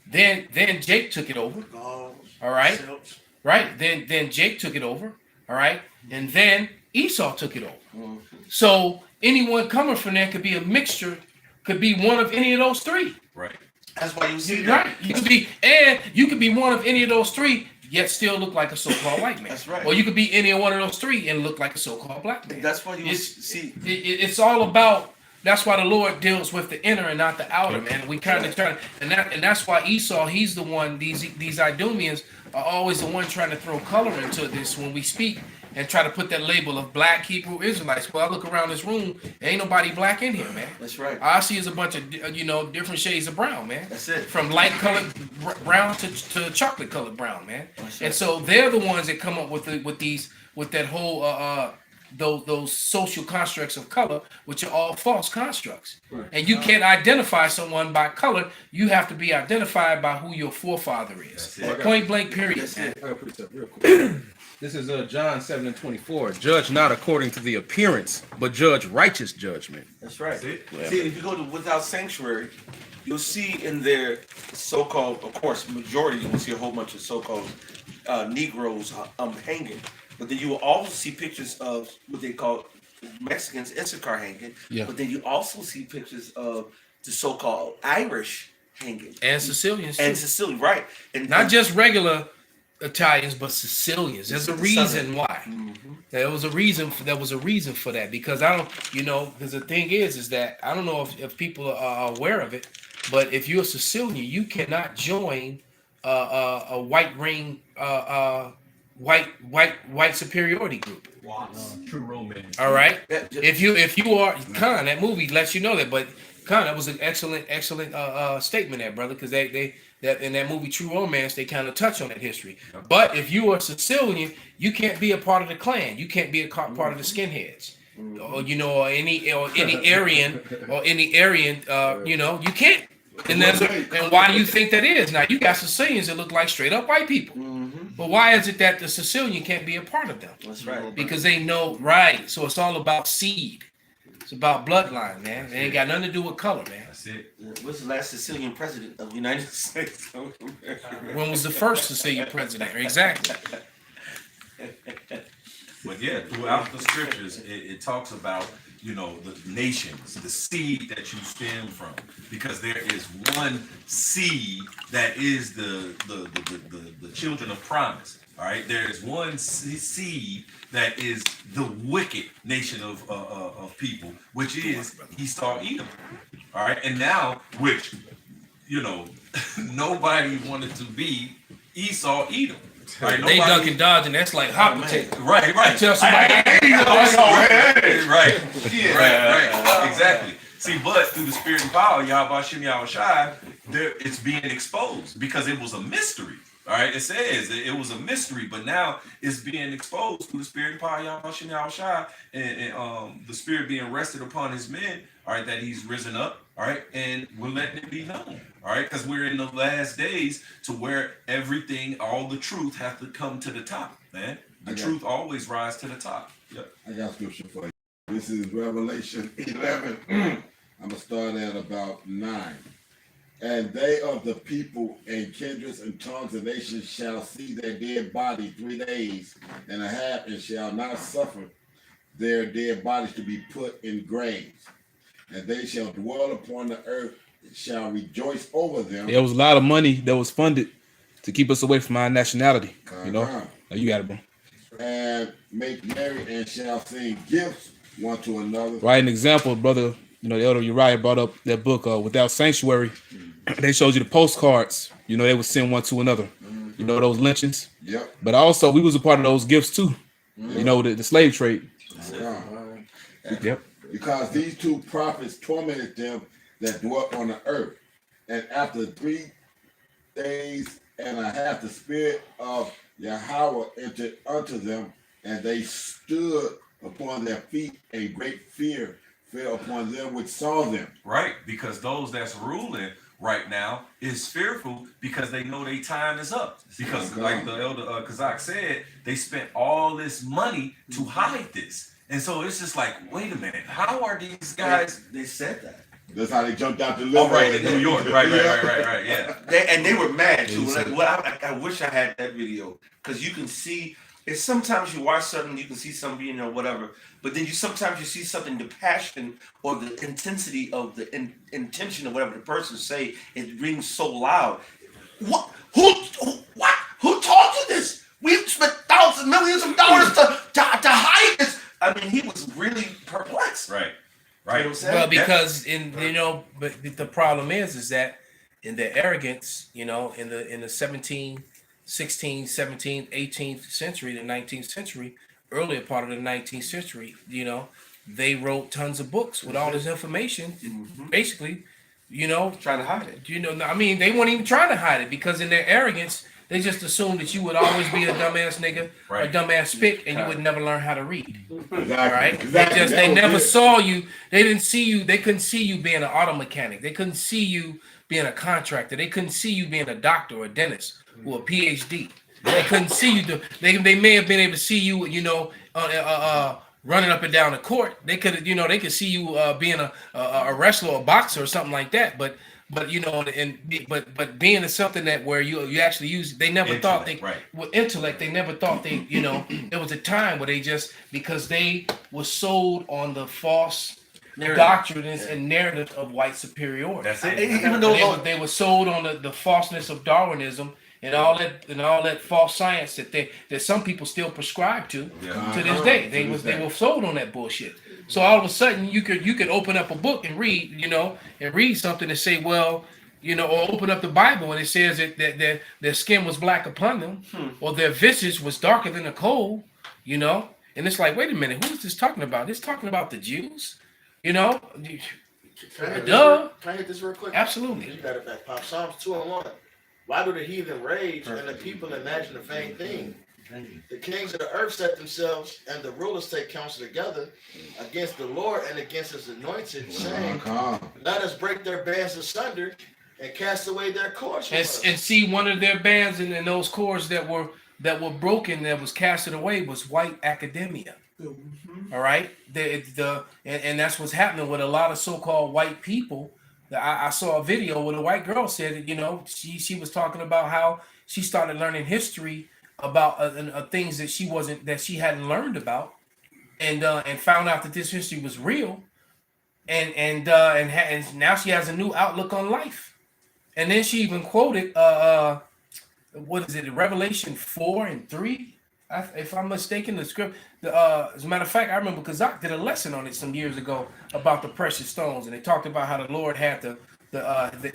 Then Jake took it over. All right. Right. Then Jake took it over. All right. And then Esau took it over. So anyone coming from there could be a mixture, could be one of any of those three.
Right.
That's why you see that.
Right. You could be one of any of those three, yet still look like a so-called white man.
That's right.
Or you could be any one of those three and look like a so-called black man.
That's why you
see. It's all about. That's why the Lord deals with the inner and not the outer, man. We kind of try, and that's why Esau, he's the one. These Idumeans are always the one trying to throw color into this when we speak and try to put that label of black Hebrew Israelites. Well, I look around this room, ain't nobody black in here, man.
That's right.
All I see is a bunch of different shades of brown, man.
That's it.
From light colored brown to chocolate colored brown, man. And so they're the ones that come up with that whole those social constructs of color, which are all false constructs. Right. And you can't identify someone by color. You have to be identified by who your forefather is. Point blank, period.
This is John 7:24. Judge not according to the appearance, but judge righteous judgment.
That's right. See, if you go to without sanctuary, you'll see in their so-called, of course, majority, you will see a whole bunch of so-called Negroes hanging. But then you will also see pictures of what they call Mexicans, Issachar hanging. Yeah. But then you also see pictures of the so-called Irish hanging.
And Sicilians,
and Sicilian, right. And
not just regular Italians, but Sicilians. There's a reason why. Mm-hmm. There was a reason for that. Because I don't, because the thing is that I don't know if people are aware of it, but if you're a Sicilian, you cannot join a white ring white superiority group.
True romance.
All right. If you are Khan, that movie lets you know that. But Khan, that was an excellent statement there, brother, because they in that movie True Romance they kind of touch on that history. But if you are Sicilian, you can't be a part of the clan. You can't be a part of the skinheads, or any Aryan you can't. And why do you think that is? Now you got Sicilians that look like straight up white people. But why is it that the Sicilian can't be a part of them?
That's right.
Because they know, right. So it's all about seed. It's about bloodline, man. It ain't got nothing to do with color, man.
That's it.
What's the last Sicilian president of the United States of America?
When was the first Sicilian president? Exactly.
But yeah, throughout the scriptures, it talks about, the nations, the seed that you stem from, because there is one seed that is the children of promise. All right, there is one seed that is the wicked nation of people, which is Esau, Edom. All right, and now, which nobody wanted to be Esau, Edom. Right,
they duck and dodge, and that's like hot potato.
Right.
Tell somebody.
Right. Exactly. See, but through the spirit and power, Yahweh Shem Yahushai, it's being exposed because it was a mystery. All right, it says it was a mystery, but now it's being exposed through the spirit and power, Yahweh Shem Yahushai, and the spirit being rested upon his men. All right, that he's risen up. All right, and we're letting it be known. All right, because we're in the last days to where everything, all the truth, has to come to the top, man. The truth always rise to the top. Yep.
I got scripture for you. This is Revelation 11. I'm gonna start at about 9. And they of the people and kindreds and tongues and nations shall see their dead body 3 days and a half, and shall not suffer their dead bodies to be put in graves. And they shall dwell upon the earth, shall rejoice over them.
There was a lot of money that was funded to keep us away from our nationality.
Now
you got it, bro.
And make merry and shall sing gifts one to another.
Right, an example, brother. The elder Uriah brought up that book, Without Sanctuary. They showed you the postcards. They would send one to another. Those lynchings.
Yep.
But also, we was a part of those gifts too. The slave trade.
Yep. Because these two prophets tormented them that dwelt on the earth. and after 3 days and a half, the spirit of Yahweh entered unto them, and they stood upon their feet. A great fear fell upon them which saw them.
Right, because those that's ruling right now is fearful because they know their time is up. Because like the elder Kazak said, they spent all this money to hide this. And so it's just like, wait a minute, how are these guys?
They said that.
That's how they jumped out the
Oh,
limo.
right, in New York. Right, yeah.
They were mad too. Like, I wish I had that video, because you can see. It's sometimes you watch something, you can see something, whatever. But then sometimes you see something, the passion or the intensity of the intention of whatever the person say, it rings so loud. What? Who taught you this? We've spent thousands, millions of dollars to hide this. I mean, he was really perplexed.
Right.
You know what I'm saying?
Well, because but the problem is that in their arrogance, in the 17th, 16th, 17th, 18th century, the 19th century, earlier part of the 19th century, they wrote tons of books with all this information, basically,
trying to hide it.
I mean, they weren't even trying to hide it, because in their arrogance, they just assumed that you would always be a dumbass nigga, a dumbass spick, and you would never learn how to read. Right? They never saw you. They didn't see you. They couldn't see you being an auto mechanic. They couldn't see you being a contractor. They couldn't see you being a doctor or a dentist or a PhD. They couldn't see you. They may have been able to see you, running up and down the court. They could, they could see you being a wrestler or a boxer or something like that. But being is something that where you actually use. They never thought with intellect. They never thought there was a time where they just, because they were sold on the false doctrines and narratives of white superiority.
That's it.
Even though they were sold on the falseness of Darwinism and all that false science that some people still prescribe to this day. They were sold on that bullshit. So all of a sudden you could open up a book and read, and read something and say, well, or open up the Bible and it says that their skin was black upon them, or their visage was darker than a coal, and it's like, wait a minute, who is this talking about? This talking about the Jews,
Can I hit this real quick?
Absolutely.
You got it back, Pop. Psalms 2:1. Why do the heathen rage and the people imagine a vain thing? The kings of the earth set themselves, and the rulers take counsel together against the Lord and against his anointed, saying, let us break their bands asunder and cast away their cords from us.
And see, one of their bands and those cords that were broken, that was casted away, was white academia. All right, and that's what's happening with a lot of so-called white people. I saw a video where a white girl said, she was talking about how she started learning history about things that she hadn't learned about, and found out that this history was real, and now she has a new outlook on life. And then she even quoted what is it, Revelation 4:3, if I'm mistaken, the script. As a matter of fact, I remember Kazak did a lesson on it some years ago about the precious stones, and they talked about how the Lord had the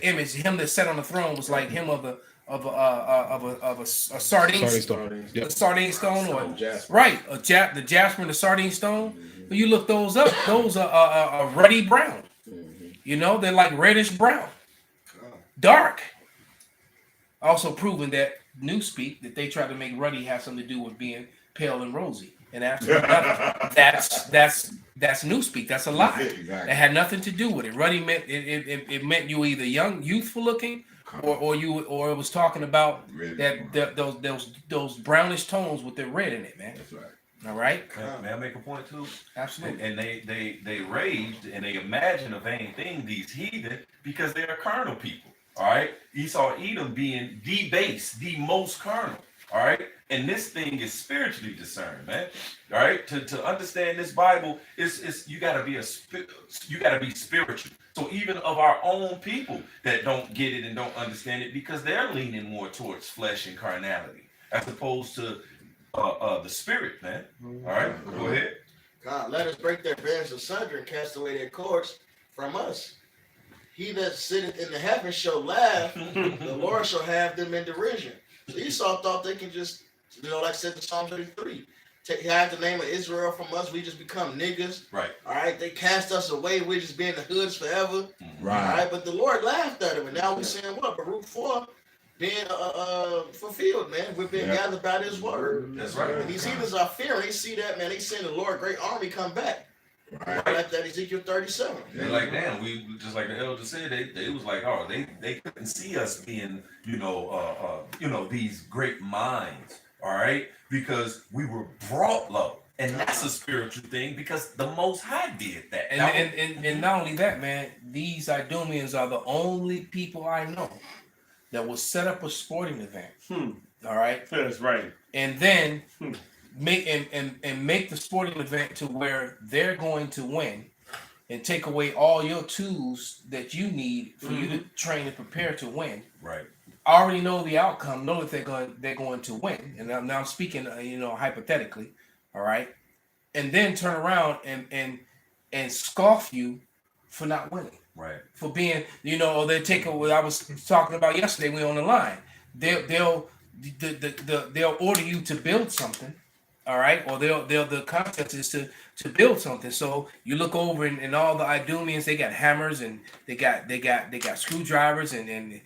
image. Him that sat on the throne was like him of a sardine stone,
Yep.
a sardine stone, or
Jasper.
right, the jasper and the sardine stone. When you look those up, those are ruddy brown. They're like reddish brown, dark. Also proving that Newspeak, that they try to make ruddy have something to do with being pale and rosy, and absolutely that's Newspeak. That's a lie.
Exactly.
It had nothing to do with it. Ruddy meant it meant you either young, youthful looking, or it was talking about those brownish tones with the red in it, man.
That's right.
All right.
May I make a point too?
Absolutely.
And they raged and they imagined a vain thing, these heathen, because they are carnal people. All right. Esau, Edom being the base, the most carnal. All right. And this thing is spiritually discerned, man. All right. To understand this Bible, you gotta be spiritual. So even of our own people that don't get it and don't understand it, because they're leaning more towards flesh and carnality as opposed to the spirit, man. All right, go ahead.
God, let us break their bands asunder and cast away their cords from us. He that sitteth in the heavens shall laugh, the Lord shall have them in derision. So Esau thought they can just, like I said in Psalm 33, hide the name of Israel from us. We just become niggas.
Right.
All right. They cast us away. We just be in the hoods forever.
Right.
All right. But the Lord laughed at him, and now we're saying what? Baruch 4 being fulfilled, man. We're being gathered by this word.
That's right.
And these heathens are fearing. They see that, man. They seeing the Lord, great army come back.
Right.
Like that Ezekiel 37.
They're like, damn, we just like the elder said, they was like, oh, they couldn't see us being, these great minds, all right, because we were brought low, and that's a spiritual thing because the Most High did that.
And not only that, man, these Idumeans are the only people I know that will set up a sporting event. All right,
That's right.
and then make the sporting event to where they're going to win and take away all your tools that you need for you to train and prepare to win.
Right.
I already know the outcome, know that they're going to win. And I'm now speaking hypothetically, all right? And then turn around and scoff you for not winning.
Right.
For being, or they take what I was talking about yesterday, we on the line. They'll order you to build something. All right, or the concept is to build something. So you look over and all the Idumeans, they got hammers and they got screwdrivers and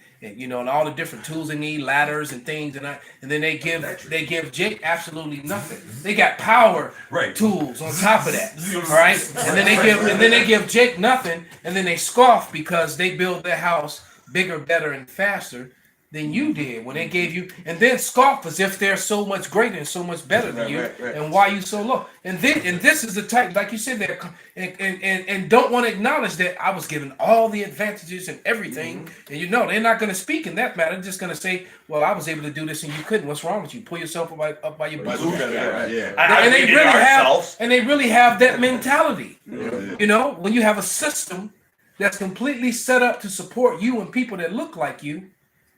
all the different tools they need, ladders and things, and then they give Jake absolutely nothing. They got power tools on top of that. All right, and then they give Jake nothing, and then they scoff because they build their house bigger, better, and faster than you did when they gave you, and then scoff as if they're so much greater and so much better than you, and why you so low. And this is the type, like you said, there and don't want to acknowledge that I was given all the advantages and everything, and they're not going to speak in that matter. They're just going to say, "Well, I was able to do this and you couldn't. What's wrong with you? Pull yourself up by your bootstraps." And they really have that mentality. When you have a system that's completely set up to support you and people that look like you.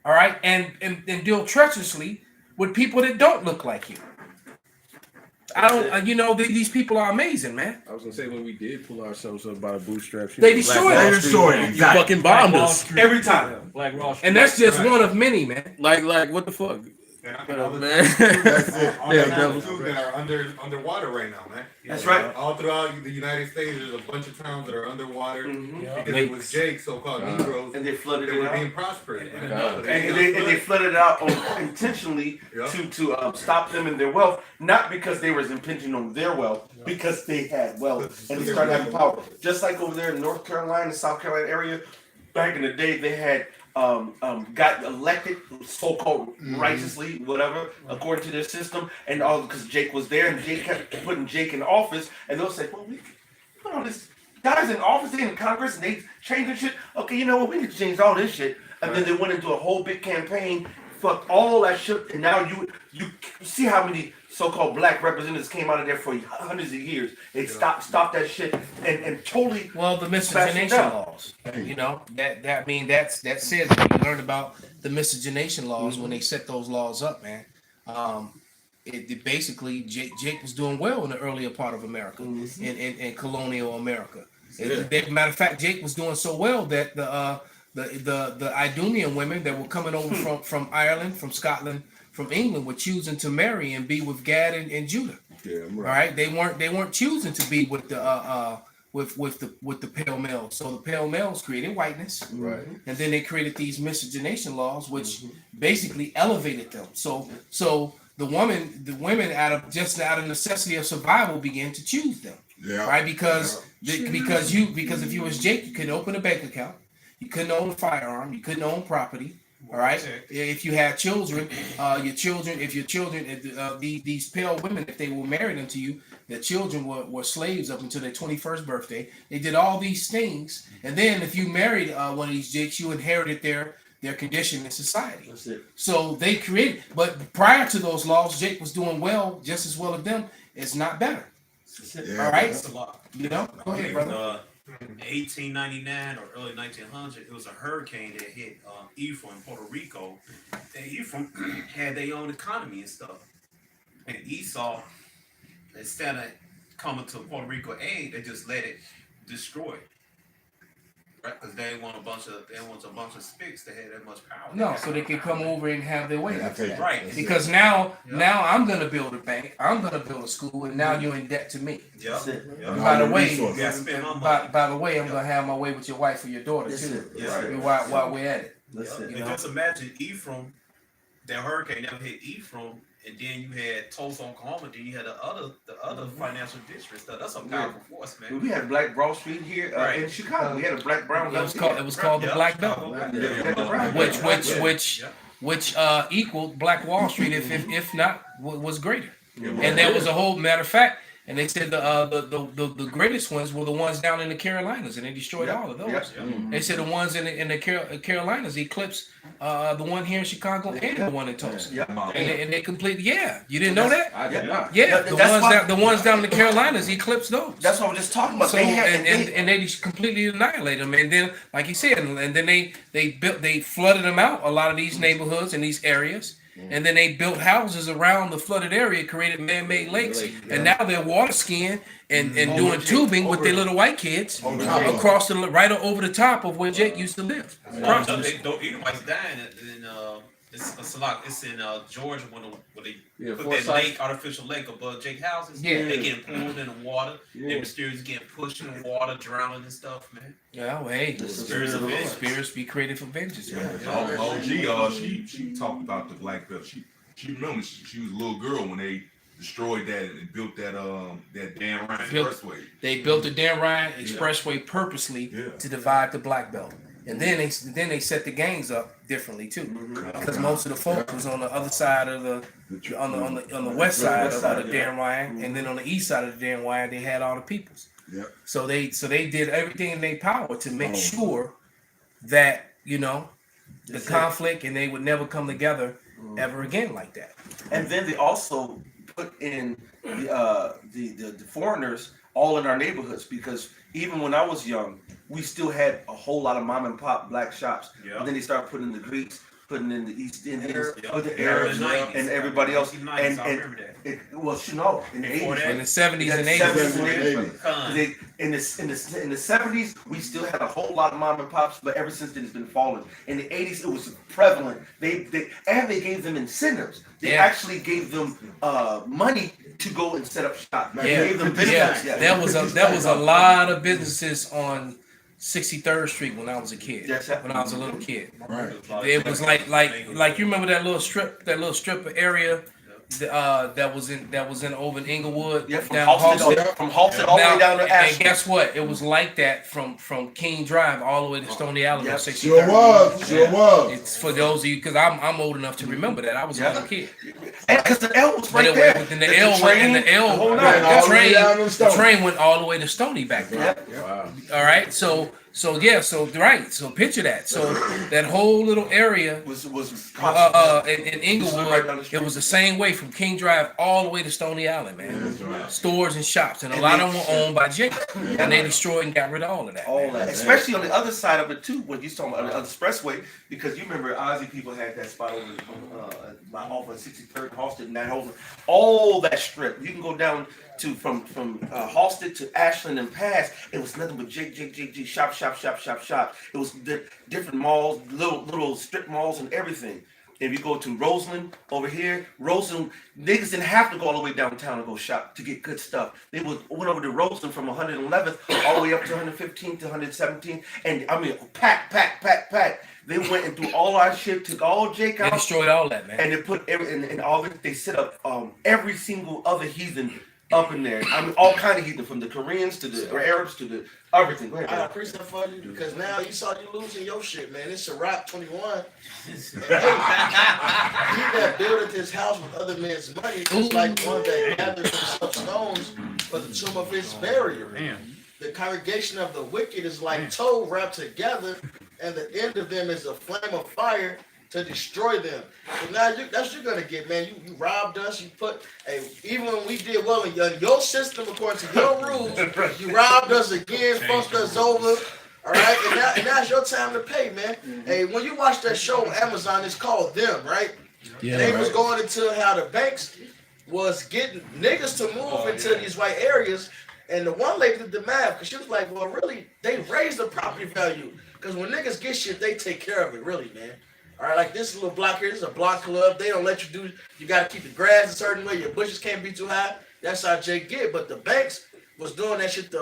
All right, and deal treacherously with people that don't look like you. I don't, these people are amazing, man.
I was gonna say when we did pull ourselves up by the bootstraps,
They destroyed us.
You fucking bombed us
every time.
Black Wall Street.
And that's just one of many, man.
Like what the fuck?
Man.
That's
that are underwater right now, man.
That's right.
All throughout the United States, there's a bunch of towns that are underwater because it was Jake, so-called Negroes,
and they flooded
that
it
were
out.
being prosperous.
And they flooded it out intentionally to stop them in their wealth, not because they was impinging on their wealth, because they had wealth and they started having power. Just like over there in North Carolina, South Carolina area, back in the day, they had got elected so-called righteously, whatever, according to their system, and all because Jake was there, and Jake kept putting Jake in office, and they'll say, "Well, we put all this guys in office, they in Congress, and they changing shit. Okay, you know what? We need to change all this shit." And then they went into a whole big campaign, fucked all that shit, and now you see how many so-called black representatives came out of there for hundreds of years. They stopped that shit and totally.
Well, the miscegenation laws, that says what you learned about the miscegenation laws when they set those laws up, man. It basically Jake was doing well in the earlier part of America, in colonial America. Matter of fact, Jake was doing so well that the Idumean women that were coming over from Ireland, from Scotland, from England were choosing to marry and be with Gad and Judah.
Yeah,
right. All right, they weren't choosing to be with the with the pale males. So the pale males created whiteness,
right,
and then they created these miscegenation laws, which basically elevated them. So the women out of necessity of survival began to choose them.
Yeah.
Right, because if you was Jake, you couldn't open a bank account, you couldn't own a firearm, you couldn't own property. All right. If you had children, these pale women, if they were married into you, their children were slaves up until their 21st birthday. They did all these things, and then if you married one of these jakes, you inherited their condition in society.
That's it.
So they created, but prior to those laws, Jake was doing well, just as well as them. It's not better.
Yeah,
all right.
That's a lot.
Go ahead, brother.
1899 or early 1900, it was a hurricane that hit Ephraim, Puerto Rico. And Ephraim had their own economy and stuff. And Esau, instead of coming to Puerto Rico aid, they just let it destroy. right? Because they want a bunch of spics that had that much power.
No, so they can come over and have their way after that.
Right.
Because now I'm gonna build a bank, I'm gonna build a school, and now you're in debt to me.
Yeah.
And by the way,
by
the way, I'm gonna have my way with your wife or your daughter too. While we're at it.
And just imagine Ephraim, that hurricane never hit Ephraim, and then you had Tulsa, Oklahoma, then you had the other financial districts. That's a powerful force, man.
We had Black Wall Street here in Chicago. We had a Black Brown Belt.
It was called the Black Belt, which equaled Black Wall Street, if not was greater. And there was a whole matter of fact. And they said the greatest ones were the ones down in the Carolinas, and they destroyed all of those. They said the ones in the Carolinas eclipsed the one here in Chicago and the one in Tulsa. And they completely, you didn't know that?
I did not.
Yeah, the ones down in the Carolinas eclipsed those.
That's what I'm just talking about.
So, and they just completely annihilated them. And then, like you said, and then they flooded them out, a lot of these neighborhoods and these areas. And then they built houses around the flooded area, created man-made lakes, and now they're water skiing and doing tubing with their little white kids across right over the top of where Jake used to live.
Edomites dying it's in Georgia when they put that lake, artificial lake above Jake houses. They getting pulled in the water. They mysterious getting pushed in the water, drowning and stuff, man.
Yeah, well, hey, the spirits be created for vengeance, man.
She talked about the Black Belt. She remember she was a little girl when they destroyed that and built that Dan Ryan Expressway.
They built the Dan Ryan Expressway purposely to divide the Black Belt. And then they set the gangs up differently too, because most of the folks was on the other side of on the west side of the Dan Ryan, and then on the east side of the Dan Ryan they had all the peoples. So they did everything in their power to make sure that the conflict and they would never come together ever again like that.
And then they also put in the foreigners all in our neighborhoods, because even when I was young, we still had a whole lot of mom and pop black shops. And then they started putting the Greeks, putting in the East Indians, the Arabs, and everybody else. In the 80s,
in the 70s and 80s.
In the 70s, we still had a whole lot of mom and pops, but ever since then it's been falling. In the 80s, it was prevalent. They gave them incentives. They actually gave them money to go and set up shop. They gave them business.
There was a lot of businesses on 63rd Street when I was a kid. When I was a little kid. It was like you remember that little strip area that was in over in Inglewood.
From Halsted all the way down to Ashland.
And guess what? It was like that from King Drive all the way to Stony Island.
Sure was.
It's for those of you, because I'm old enough to remember that. I was a little kid.
Because the L was right there.
The train went all the way to Stony back then. All right, so picture that. So that whole little area
was
in Inglewood, it was the same way from King Drive all the way to Stony Island, man. Stores and shops, and a lot of them were owned by Jake, and they destroyed and got rid of all of that.
Especially on the other side of it too, when you talking about the expressway, because you remember Ozzy people had that spot over off of 63rd Halsted and that whole all that strip. You can go down to from Halsted to Ashland and past. It was nothing but Jake, shop. It was the different malls, little strip malls and everything. If you go to Roseland over here, niggas didn't have to go all the way downtown and go shop to get good stuff. They went over to Roseland from 111th all the way up to 115th to 117th, and I mean pack. They went and threw all our shit, took all Jake out.
They destroyed all that, man.
And they put they set up every single other heathen up in there. I mean, all kind of heathen, from the Koreans to the Arabs to the everything. Go ahead,
I appreciate that for you, because now you saw you losing your shit, man. It's a wrap 21. He that buildeth his house with other men's money is like one that gathers himself stones for the tomb of his burial. The congregation of the wicked is like tow wrapped together, and the end of them is a flame of fire to destroy them. So now that's what you're gonna get, man. You robbed us. You put even when we did well in your system according to your rules, you robbed us again, fucked us over. All right, and now it's your time to pay, man. Hey, when you watch that show on Amazon, it's called Them, right? They was going into how the banks was getting niggas to move into these white areas, And the one lady did the math because she was like, well, really, they raise the property value. Because when niggas get shit, they take care of it, really, man. All right, like this little block here, this is a block club. They don't let you do, you got to keep the grass a certain way. Your bushes can't be too high. That's how Jake get. But the banks was doing that shit,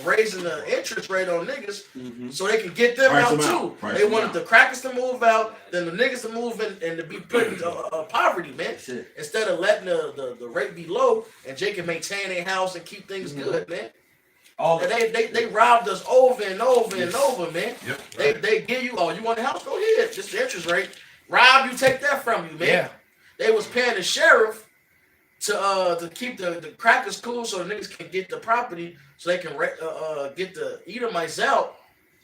raising the interest rate on niggas so they can get them out too. They wanted the crackers to move out, then the niggas to move in and to be put into poverty, man. Instead of letting the rate be low and Jake can maintain their house and keep things good, man. And they robbed us over and over and over, man. They give you, oh, you want a house? Go ahead. Just the interest rate. Rob you, take that from you, man.
Yeah.
They was paying the sheriff to keep the crackers cool so the niggas can get the property so they can get the Edomites out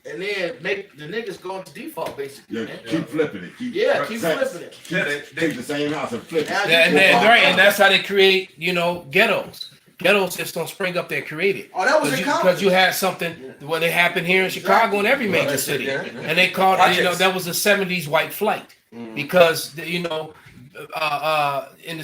and then make the niggas go into default, basically.
Yeah,
man.
keep flipping it. Keep
flipping it.
Take the same house and flip it.
And that's how they create, ghettos. Ghettos just don't spring up there created.
Oh, that was
because you had something when it happened here in Chicago and every major city, and they called it, that was the '70s white flight because in the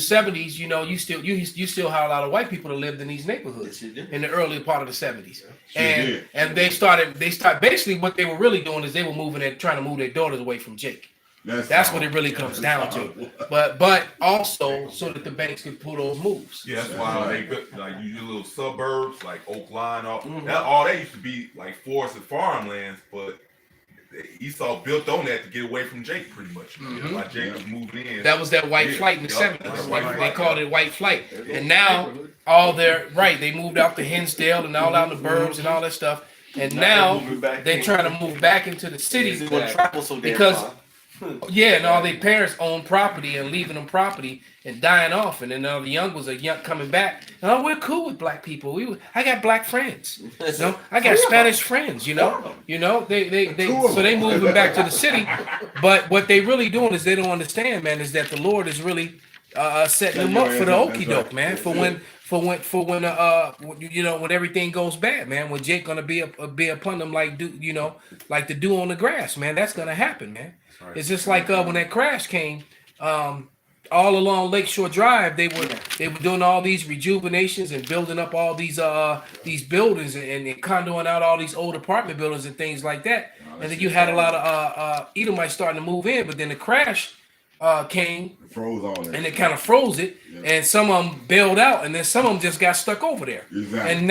'70s, you still had a lot of white people that lived in these neighborhoods in the early part of the '70s, and they started basically what they were really doing is they were trying to move their daughters away from Jake. That's what it really comes down to. But also so that the banks can pull those moves.
Yeah, that's why they got like you little suburbs like Oakland, all that used to be like forests and farmlands, but Esau built on that to get away from Jake pretty much. Why Jake was moving in.
That was that white flight in the '70s. They called it white flight. And now they moved out to Hinsdale and all out in the burbs and all that stuff. And now they're trying to move back into the cities because and all their parents own property and leaving them property and dying off, and then the young ones are coming back. Oh, we're cool with black people. I got black friends. I got Spanish friends. They so they moving back to the city. But what they really doing is they don't understand, man, is that the Lord is really setting them up for the okie doke, man. For when everything goes bad, man. When Jake gonna be upon them like the dew on the grass, man. That's gonna happen, man. Right. It's just like when that crash came, all along Lakeshore Drive, they were doing all these rejuvenations and building up all these buildings and condoing out all these old apartment buildings and things like that. And then you had a lot of Edomites starting to move in, but then the crash came,
froze all that,
and it kind of froze it, and some of them bailed out, and then some of them just got stuck over there.
Exactly.
And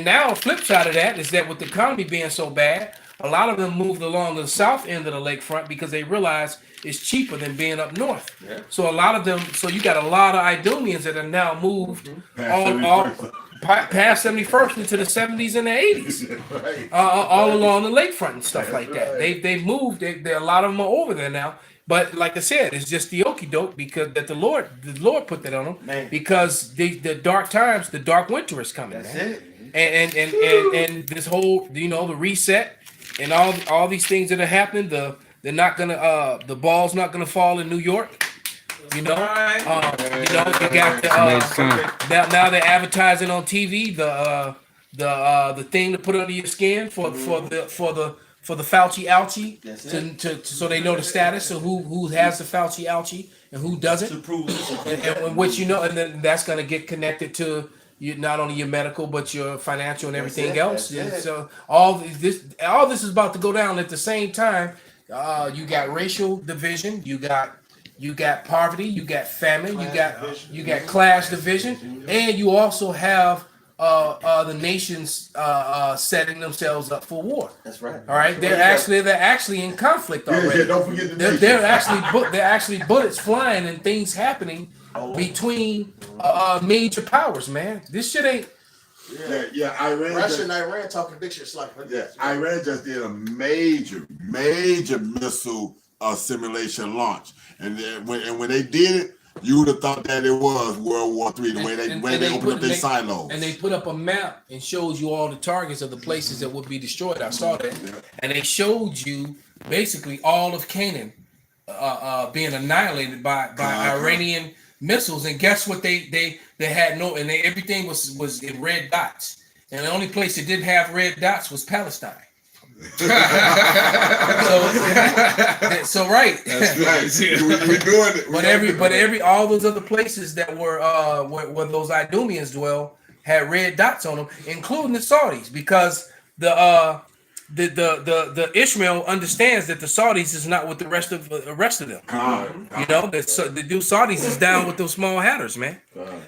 now, flip side of that is that with the economy being so bad, a lot of them moved along the south end of the lakefront because they realized it's cheaper than being up north. Yeah. So a lot of them, you got a lot of Idumeans that are now moved past 71st into the 70s and the 80s, all along the lakefront and stuff like that. They moved. A lot of them are over there now. But like I said, it's just the okie doke because that the Lord put that on them because the dark times, the dark winter is coming. That's man. It. And this whole the reset and all these things that are happening, they're not gonna the ball's not gonna fall in New York. You got now they're advertising on TV the thing to put under your skin for the Fauci ouchie so they know the status of who has the Fauci ouchie and who doesn't, to prove and which and then that's gonna get connected to you, not only your medical but your financial and everything else. So all this is about to go down at the same time. You got racial division, you got poverty, you got famine, you got class division, and you also have the nations setting themselves up for war. That's right. All right, they're actually in conflict already.
Don't forget the nations.
They're actually bullets flying and things happening between major powers. Man, this shit ain't.
Yeah. Iran.
Russia and Iran talking big shit like that.
Iran just did a major missile simulation launch, and when they did it, you would have thought that it was World War III, the way they opened up their silos.
And they put up a map and shows you all the targets of the places that would be destroyed. I saw that. Yeah. And they showed you basically all of Canaan being annihilated by Iranian missiles. And guess what? They had everything was in red dots. And the only place that didn't have red dots was Palestine. so right. That's right. We're doing it. But all those other places that were where those Idumeans dwell had red dots on them, including the Saudis, because the Ishmael understands that the Saudis is not with the rest of them. You know, the dude Saudis is down with those small hatters, man,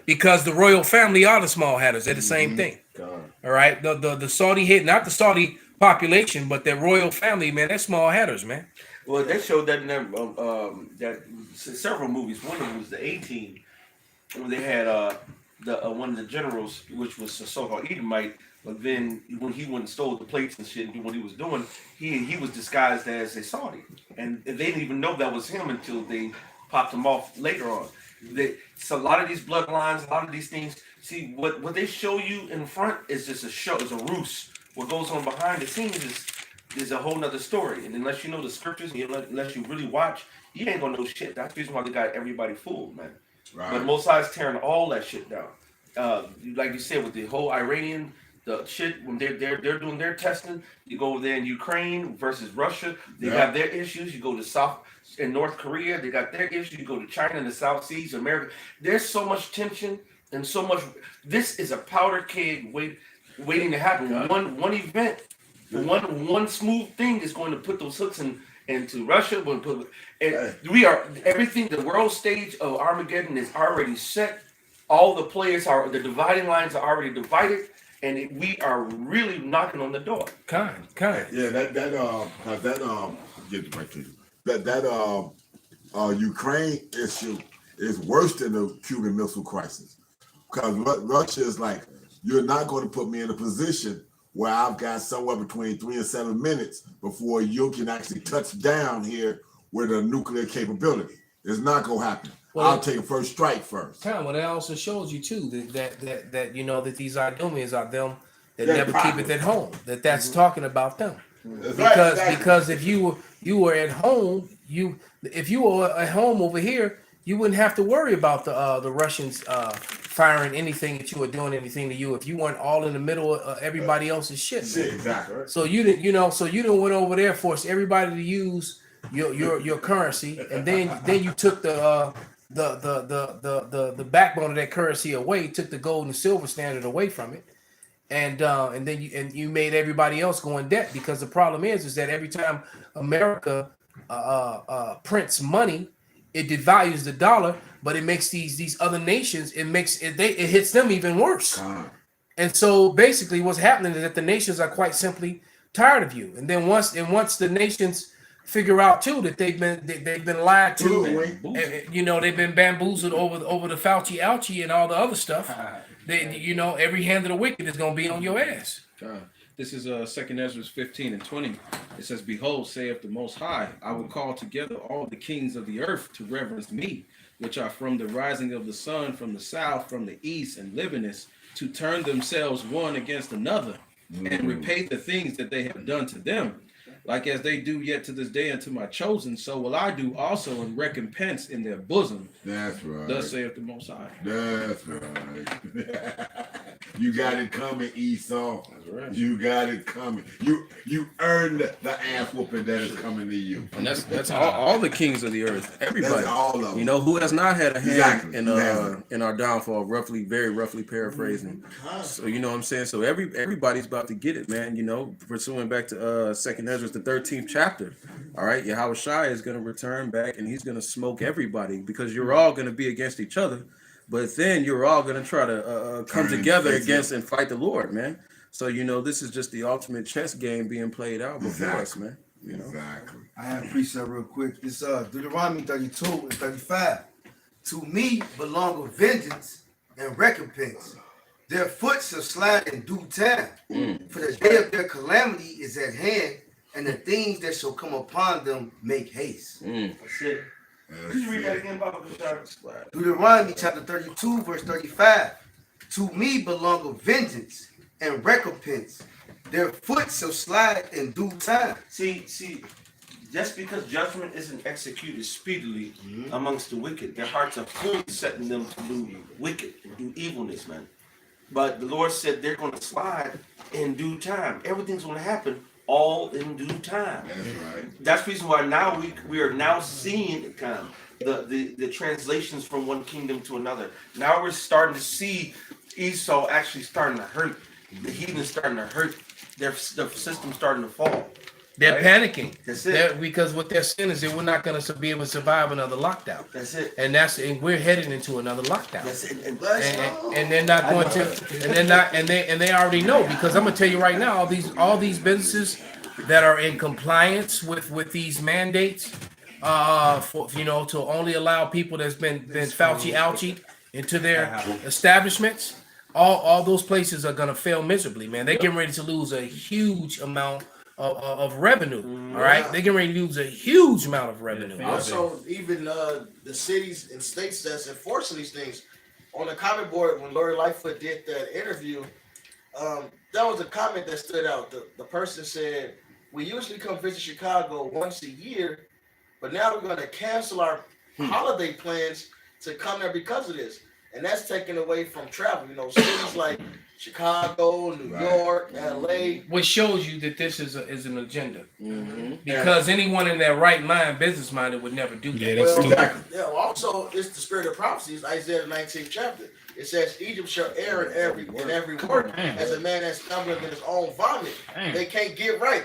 because the royal family are the small hatters. They're the same thing. All right, the Saudi hit, not the Saudi population, but their royal family, man. They're small hatters, man.
Well, they showed that in that several movies. One of them was the 18, where they had one of the generals, which was a so-called Edomite. But then when he went and stole the plates and shit and did what he was doing, he was disguised as a Saudi, and they didn't even know that was him until they popped him off later on. So a lot of these bloodlines, a lot of these things. See, what they show you in front is just a show, is a ruse. What goes on behind the scenes is a whole nother story. And unless you know the scriptures, and unless you really watch, you ain't gonna know shit. That's the reason why they got everybody fooled, man. Right. But Most High's tearing all that shit down. Like you said, with the whole Iranian, the shit when they're doing their testing, you go over there in Ukraine versus Russia, they have their issues. You go to South and North Korea, they got their issues. You go to China and the South Seas, America. There's so much tension and so much. This is a powder keg waiting to happen. One event, one smooth thing is going to put those hooks into Russia. And we are everything. The world stage of Armageddon is already set. All the players the dividing lines are already divided. And we are really knocking on the door.
Kind.
Yeah, that Ukraine issue is worse than the Cuban Missile Crisis, because Russia is like, you're not going to put me in a position where I've got somewhere between 3 and 7 minutes before you can actually touch down here with a nuclear capability. It's not going to happen. Well, I'll take a first strike first.
Well, that also shows you too that you know that these Idumeans are them that never keep it at home. That's talking about them. Because if you were at home, if you were at home over here, you wouldn't have to worry about the Russians firing anything at you or doing anything to you if you weren't all in the middle of everybody else's shit.
Exactly. Right.
So you didn't went over there, force everybody to use your currency, and then you took the backbone of that currency away, took the gold and silver standard away from it, and then you made everybody else go in debt, because the problem is that every time America prints money, it devalues the dollar, but it makes these other nations, it hits them even worse. And so basically what's happening is that the nations are quite simply tired of you, and then once the nations figure out too that they've been lied to, they've been bamboozled over the Fauci ouchie and all the other stuff. Every hand of the wicked is gonna be on your ass.
This is 2 Ezra 15:20. It says, "Behold, saith the Most High, I will call together all the kings of the earth to reverence me, which are from the rising of the sun, from the south, from the east, and livingness, to turn themselves one against another, and repay the things that they have done to them. Like as they do yet to this day unto my chosen, so will I do also in recompense in their bosom.
That's right.
Thus saith the Most High."
That's right. You got it coming, Esau.
That's right.
You got it coming. You earned the ass whooping that is coming to you.
And that's all the kings of the earth. Everybody.
That's all of them.
Who has not had a hand in our downfall, very roughly paraphrasing. So you know what I'm saying? So everybody's about to get it, man. Pursuing back to 2 Ezra, the 13th chapter. All right, Yahushua is going to return back, and he's going to smoke everybody, because you're all going to be against each other, but then you're all going to try to come together against and fight the Lord, man. So this is just the ultimate chess game being played out before us, man.
Exactly.
I have a precept real quick. It's Deuteronomy 32 and 35. To me belong vengeance and recompense. Their foot shall slide in due time, for the day of their calamity is at hand, and the things that shall come upon them make haste.
That's it. Could you read that again, Baba?
Deuteronomy chapter 32, verse 35. To me belong vengeance and recompense. Their foot shall slide in due time.
See, just because judgment isn't executed speedily amongst the wicked, their hearts are fully setting them to do wicked, do evilness, man. But the Lord said they're going to slide in due time. Everything's going to happen all in due time.
That's right.
That's the reason why now we are now seeing the translations from one kingdom to another. Now we're starting to see Esau actually starting to hurt. The heathen starting to hurt. The system starting to fall.
They're
right?
panicking.
That's it.
Because what they're saying is that we're not going to be able to survive another lockdown.
That's it.
And we're heading into another lockdown.
That's it.
And they're not going to. And they're not. And they already know, because I'm going to tell you right now, all these businesses that are in compliance with these mandates, for to only allow people that's been Fauci ouchie into their establishments. All those places are going to fail miserably, man. They're getting ready to lose a huge amount of revenue. All right, they're getting ready to lose a huge amount of revenue.
Also, even the cities and states that's enforcing these things, on the comment board when Lori Lightfoot did that interview, that was a comment that stood out. The person said, "We usually come visit Chicago once a year, but now we're going to cancel our holiday plans to come there because of this." And that's taken away from travel. Cities like Chicago, New York, LA.
Which shows you that this is an agenda. Because anyone in their right mind, business minded, would never do that.
Yeah, that's stupid.
Yeah, also, it's the spirit of prophecies, Isaiah 19th chapter. It says, Egypt shall err in every work as a man that's stumbling in his own vomit. They can't get right.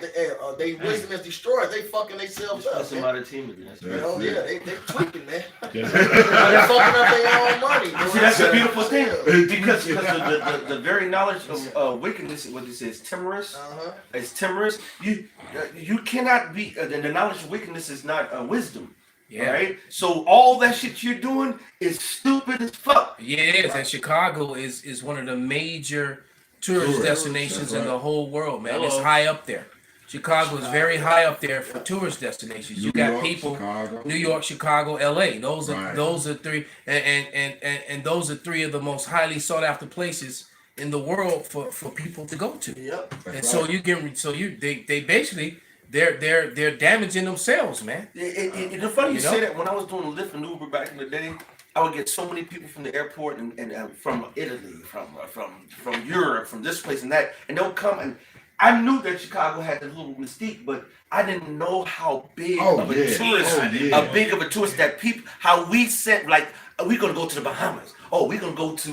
They wisdom is destroyed. They fucking themselves up.
That's a lot of team.
They tweaking, man. They're fucking up their own money.
See, that's a beautiful thing, because the very knowledge of wickedness, what it says, timorous. It's timorous. You cannot be. The knowledge of wickedness is not wisdom. Yeah. Right. So all that shit you're doing is stupid as fuck.
Yeah, it is. And Chicago is one of the major tourist destinations in the whole world, man. It's high up there. Chicago is very high up there for tourist destinations. You got people, New York, Chicago, LA. Those are three, and those are three of the most highly sought after places in the world for people to go to.
Yep.
And so they basically. They're damaging themselves, man.
It's funny you say that. When I was doing Lyft and Uber back in the day, I would get so many people from the airport and from Italy, from Europe, from this place and that, and they'll come, and I knew that Chicago had a little mystique, but I didn't know how big of a tourist that people, how we said, like, we're gonna go to the Bahamas. Oh, we're gonna go to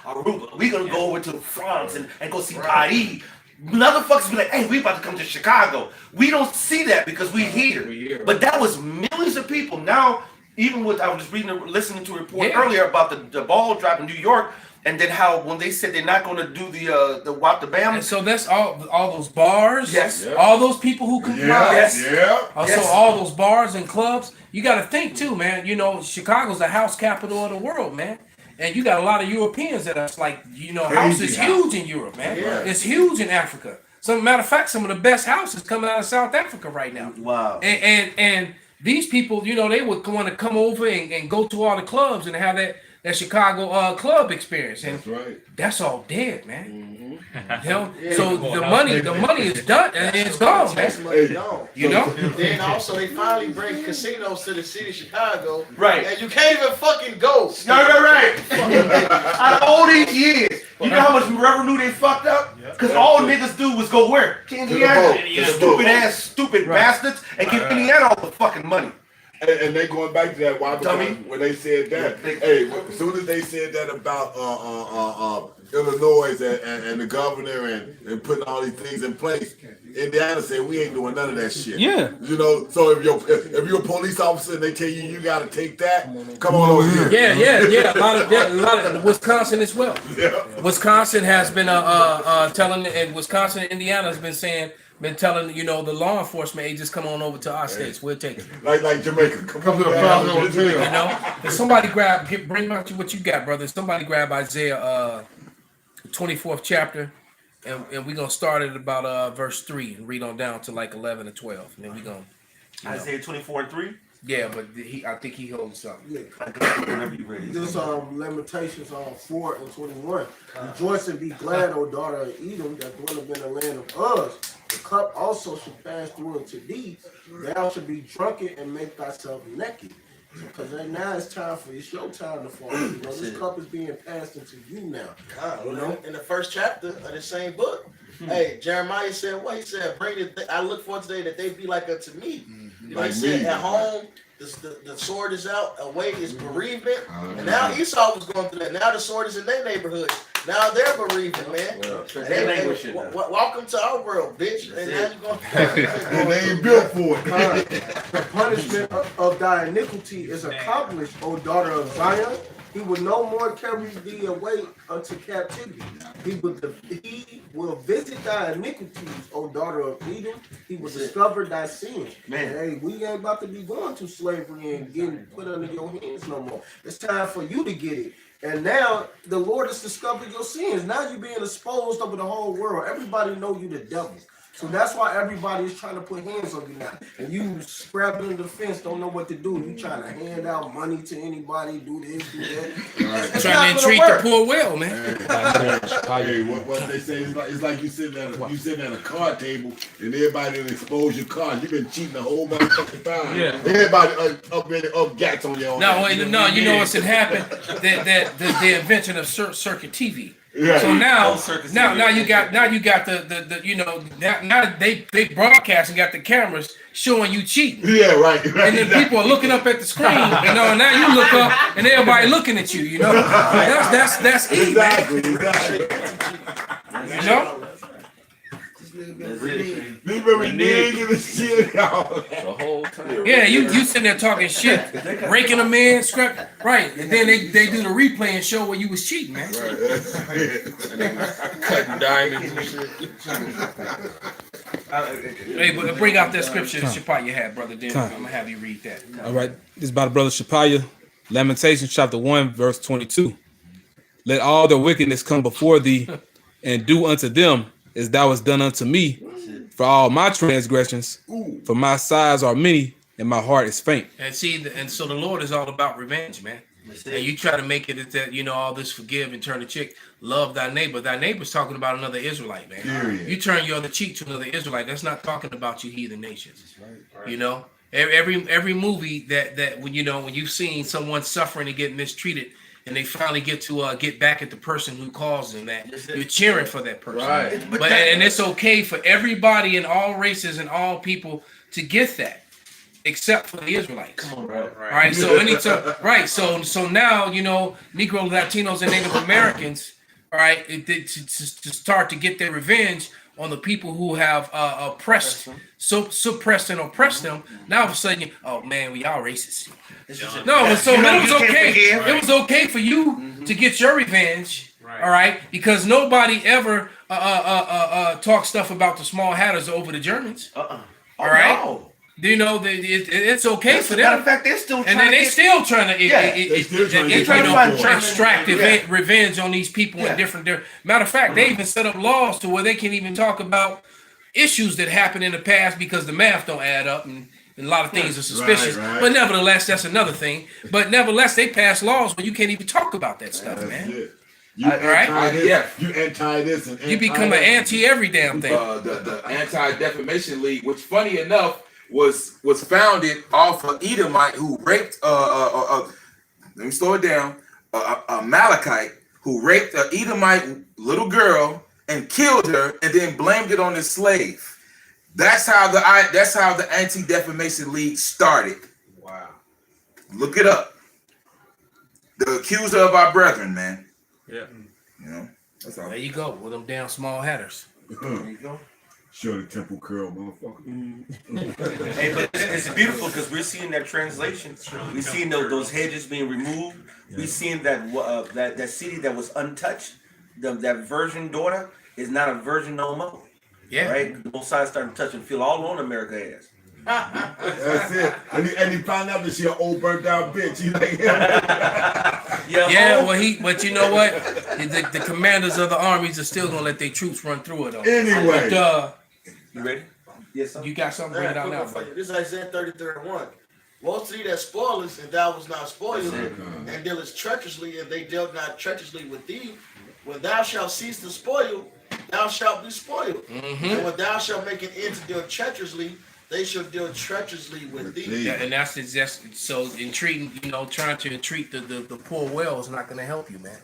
Aruba. We're gonna go over to France and go see Paris. Motherfuckers be like, hey, we about to come to Chicago. We don't see that because we here. But that was millions of people. Now, even with, I was listening to a report earlier about the ball drop in New York, and then how when they said they're not going to do the Wap the Bam.
And so that's all those bars.
Yes.
All those people who comply.
Yes.
So all those bars and clubs. You got to think too, man. Chicago's the house capital of the world, man. And you got a lot of Europeans that are like, house is huge in Europe, man. Yeah. It's huge in Africa. Matter of fact, some of the best houses coming out of South Africa right now.
Wow.
And these people, they would want to come over and go to all the clubs and have that Chicago club experience. And that's all dead, man. So the money is done and it's gone, man.
Then also they finally bring casinos to the city of Chicago.
Right.
And you can't even fucking go.
Right. Out of all these years, you know how much revenue they fucked up? Because all niggas do was go where? To Indiana. Stupid bastards, and give Indiana all the fucking money.
And they going back to that when they said that. Hey, as soon as they said that about Illinois and the governor and putting all these things in place, Indiana said we ain't doing none of that shit.
Yeah.
So if you're a police officer and they tell you got to take that, come on over here.
Yeah. A lot of Wisconsin as well. Yeah. Wisconsin has been telling, and Wisconsin and Indiana has been telling the law enforcement agents, come on over to our states. We'll take it.
Like Jamaica. Come to the
And somebody bring out what you got, brother. Somebody grab Isaiah 24th chapter, and we're gonna start at about verse 3 and read on down to like 11 or 12. And then we're gonna
Isaiah 24:3.
Yeah, but I think he holds something.
Whenever you ready.
This Lamentations 4 and 21. Rejoice and be glad, O daughter of Edom, that dwelleth in the land of Uz. The cup also shall pass through unto thee. Thou shalt be drunken and make thyself naked. Because now it's your time to fall. This cup is being passed into you now.
In the first chapter of the same book, hey, Jeremiah said what? He said, I look for today that they be like unto me. He said, at home, the sword is out, away is bereavement. And now Esau was going through that. Now the sword is in their neighborhood. Now they're bereaving, man.
Well,
Welcome to our world, bitch. And now you
And they ain't built for it.
The punishment of thy iniquity is accomplished, O daughter of Zion. He will no more carry thee away unto captivity. He will visit thy iniquities, O daughter of Edom. He will discover thy sins.
Man.
Hey, we ain't about to be going to slavery and getting put under your hands no more. It's time for you to get it. And now the Lord has discovered your sins. Now you're being exposed over the whole world. Everybody know you the devil. So that's why everybody is trying to put hands on you now. And you scrapping in the fence, don't know what to do. You trying to hand out money to anybody, do this, do that.
Right. Trying to treat the poor well, man.
Hey, what they say is like you sitting at a card table and everybody that expose your cards. You've been cheating the whole motherfucking time.
Yeah.
Everybody up gats on your.
No, you know what's happened? The invention of circuit TV.
Yeah.
So now you got the you know now they broadcast and got the cameras showing you cheating.
Yeah, right.
And then people are looking up at the screen. You know, now you look up and everybody looking at you. You know, that's
exactly.
You know.
The
whole time.
Yeah, you sitting there talking shit, raking them in, right, and then they do the replay and show where you was cheating, man.
Cutting diamonds and shit.
Hey, but bring out that scripture that Shapaya had, brother. Then I'm gonna have you read that.
All right, this is by the brother Shapaya, Lamentations chapter 1, verse 22. Let all the wickedness come before thee, and do unto them as thou hast done unto me, for all my transgressions, for my sighs are many, and my heart is faint.
And see, and so the Lord is all about revenge, man. And you try to make it that, you know, all this forgive and turn the cheek, love thy neighbor. Thy neighbor's talking about another Israelite, man.
Period.
You turn your other cheek to another Israelite. That's not talking about you heathen nations. Right. You know, every movie that when when you've seen someone suffering and getting mistreated, and they finally get to get back at the person who caused them that, you're cheering for that person.
Right.
But and it's okay for everybody in all races and all people to get that, except for the Israelites.
Come on, bro.
Right. So anytime, right. So now Negro, Latinos, and Native Americans, right, to start to get their revenge on the people who have suppressed and oppressed them. Now all of a sudden, oh man, we all racist. No, so it was okay. It was okay for you to get your revenge. All right, because nobody ever talk stuff about the small hatters over the Germans. All right.
No.
You know, it's okay for them.
Matter of fact, they're still trying
they still trying to extract revenge on these people in different. Matter of fact, they even set up laws to where they can't even talk about issues that happened in the past because the math don't add up and a lot of things are suspicious.
Right.
But nevertheless, that's another thing. But nevertheless, they pass laws where you can't even talk about that stuff, man.
You anti this and
you become an anti every damn thing.
The Anti-Defamation League, which funny enough was founded off of Edomite who raped let me slow it down, a Malachite who raped an Edomite little girl and killed her and then blamed it on his slave. That's how the Anti-Defamation League started.
Wow.
Look it up. The accuser of our brethren, man.
Yeah.
You know, that's all.
There you go with them damn small hatters.
There you go.
Show the temple curl, motherfucker.
Hey, but it's beautiful because we're seeing that translation. We're seeing those hedges being removed. We're seeing that that city that was untouched, that virgin daughter is not a virgin no more.
Yeah.
Right? Both sides starting to touch and feel all on America ass.
That's it. And he found out that she an old burnt out bitch. He like,
but you know what? The commanders of the armies are still gonna let their troops run through it though.
Anyway.
You ready? Yes, sir.
You got something? Bring it out now, buddy.
This is Isaiah 33:1. Woe to thee that spoilest, and thou was not spoiled, and dealest treacherously, and they dealt not treacherously with thee. When thou shalt cease to spoil, thou shalt be spoiled. And when thou shalt make an end to deal treacherously, they shall deal treacherously with thee.
Yeah, and that's just so in treating, trying to treat the poor well is not going to help you, man.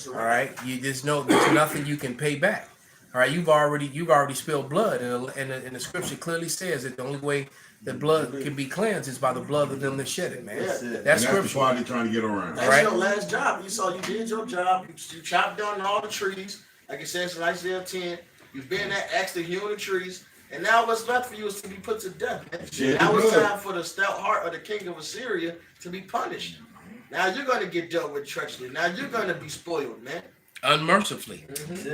All right, there's nothing you can pay back. All right, you've already spilled blood, and the scripture clearly says that the only way that blood can be cleansed is by the blood of them that shed it, man.
Yeah.
That's
And that's the
scripture.
part they're trying to get around.
That's
Right.
your last job. You saw you did your job. You chopped down all the trees. Like it says in Isaiah 10. You've been that axe to heal the trees. And now what's left for you is to be put to death.
Yeah,
Now it's
good.
time for the stout heart of the king of Assyria to be punished. Now you're going to get dealt with treachery. Now you're going to be spoiled, man.
Unmercifully.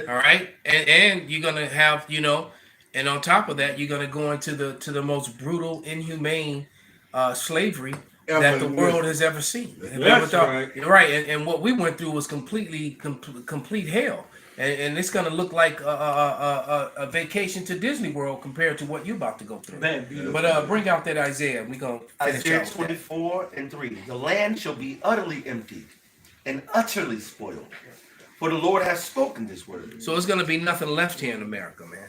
All right. And you're gonna have, and on top of that, you're gonna go into the most brutal, inhumane slavery that the world has ever seen.
That's right.
You're right. And what we went through was complete hell. And it's gonna look like a vacation to Disney World compared to what you're about to go through.
Man, beautiful.
But bring out that Isaiah. We're gonna finish
Isaiah
out with that.
24:3. The land shall be utterly empty and utterly spoiled. For the Lord has spoken this word.
So it's going to be nothing left here in America, man.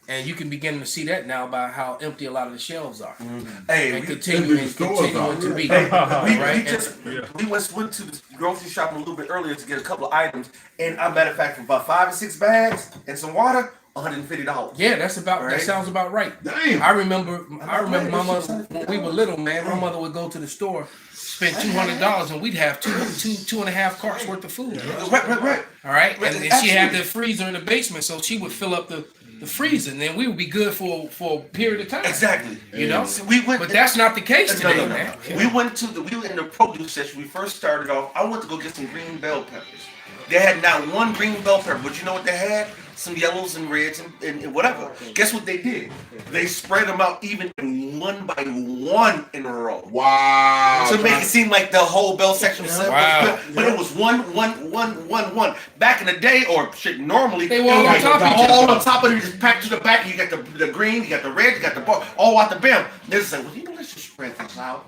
And you can begin to see that now by how empty a lot of the shelves are.
Hey,
and continuing to be.
Hey,
Right?
we went to the grocery shop a little bit earlier to get a couple of items, and a matter of fact, for about 5 or 6 bags and some water, $150.
Yeah, that's about.
Right?
That sounds about right.
Damn.
I remember my mother when we were little, man. My mother would go to the store, spend $200, and we'd have two and a half carts worth of food.
Right.
All right, and she had the freezer in the basement, so she would fill up the freezer, and then we would be good for a period of time.
Exactly.
You know,
So we went,
but that's not the case today,
no.
man.
We were in the produce section. We first started off. I went to go get some green bell peppers. They had not one green bell pepper, but you know what they had? Some yellows and reds and whatever. Guess what they did? They spread them out even one by one in a row.
Wow.
To make it seem like the whole bell section was
Wow.
but it was one. Back in the day, or shit, normally
They were all on top of each other.
all on top of it, just packed to the back. You got the green, you got the red, you got the bar, all out the brim. They just like, well, let's just spread this out.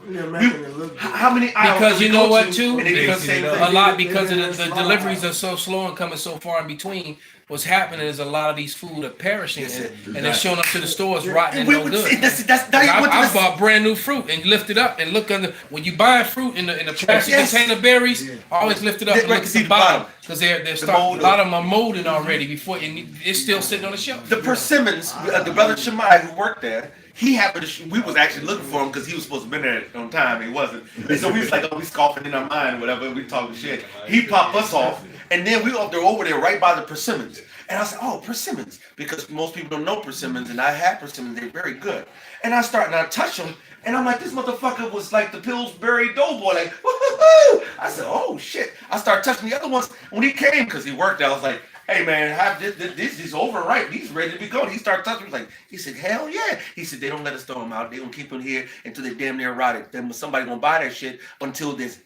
How many aisles
Because
did
you
we
know
go
what
to?
too?
And they did the
Because
same
a
thing.
lot because of the deliveries are so slow and coming so far in between. What's happening is a lot of these food are perishing and they're showing up to the stores rotten and no good. I bought brand new fruit and lift it up and look under. When you buy fruit in the plastic container berries, always lift it up and look at the bottom because they're starting. A lot of them are molding already before it's still sitting on the shelf.
The persimmons, the brother Shemai who worked there, he happened to. We was actually looking for him because he was supposed to be there on time. He wasn't, and so we was like, oh, we scoffing in our mind, or whatever. We talking shit. He popped us off, and then we over there right by the persimmons. And I said, oh, persimmons, because most people don't know persimmons, and I had persimmons. They're very good. And I touch them, and I'm like, this motherfucker was like the Pillsbury Doughboy, like, woo-hoo-hoo. I said, oh shit. I started touching the other ones when he came because he worked there. I was like, hey man, this is overripe. He's ready to be gone. He started touching me. He said, hell yeah. He said, they don't let us throw them out. They gonna keep them here until they damn near rotted. Then somebody gonna buy that shit until it's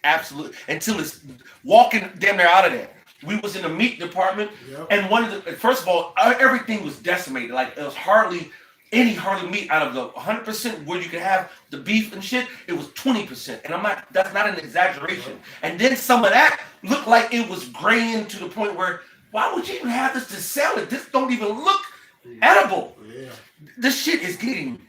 walking damn near out of there. We was in the meat department, and first of all, everything was decimated. Like it was hardly meat out of the 100% where you can have the beef and shit. It was 20%, and that's not an exaggeration. And then some of that looked like it was graying to the point where, why would you even have this to sell it? This don't even look edible. Yeah. This shit is getting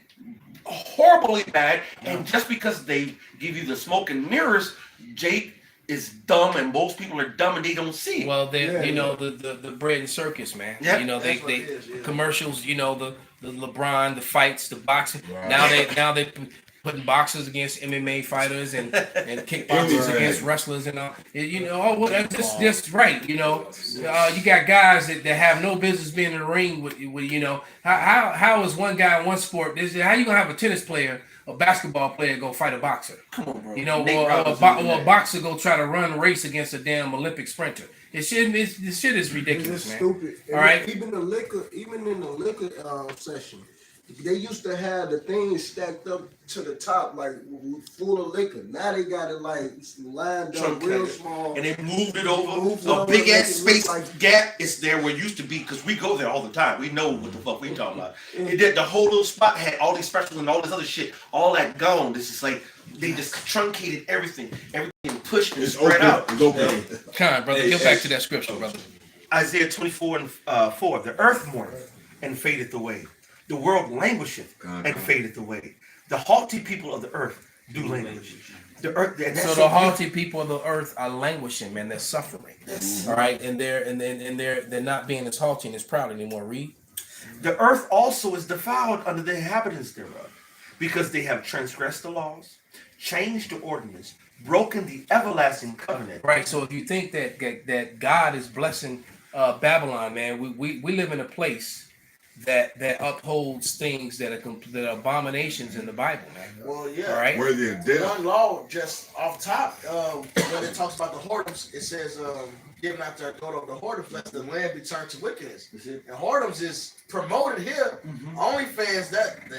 horribly bad, and just because they give you the smoke and mirrors, Jake is dumb, and most people are dumb, and they don't see it.
Well, the bread and circus, man.
Yep.
You know, they commercials. You know, the LeBron, the fights, the boxing. Right. Now they putting boxers against MMA fighters and kickboxers against wrestlers and all. You know, that's just right. You know, you got guys that have no business being in the ring with you know. How is one guy in one sport? How you gonna have a tennis player, a basketball player go fight a boxer?
Come on, bro.
You know, or a boxer go try to run a race against a damn Olympic sprinter. This shit is ridiculous, man.
Stupid.
All right.
Even in the liquor session, they used to have the things stacked up to the top like full of liquor. Now they got it like lined up real small,
and they moved it over. The big ass space gap is there where it used to be, because we go there all the time. We know what the fuck we talking about. It did, the whole little spot had all these specials and all this other shit, all that gone. This is like they just truncated everything pushed and spread out.
It's open.
Come on, brother. Get back to that scripture, brother.
Isaiah 24:4. The earth mourneth and fadeth away. The world languisheth and fadeth away. The haughty people of the earth do languish. The earth.
So the haughty people of the earth are languishing, man. They're suffering. Yes. All right, and they're not being as haughty and as proud anymore. Read.
The earth also is defiled under the inhabitants thereof,
because they have transgressed the laws, changed the ordinance, broken the everlasting covenant.
Right. So if you think that God is blessing Babylon, man, we live in a place that upholds things that are abominations in the Bible, man.
Well, yeah.
All right.
Worthy of death.
One law just off top, when it talks about the whoredoms, it says, "Give not their daughter of the whoredom, lest the land be turned to wickedness." And whoredoms is promoted here. OnlyFans,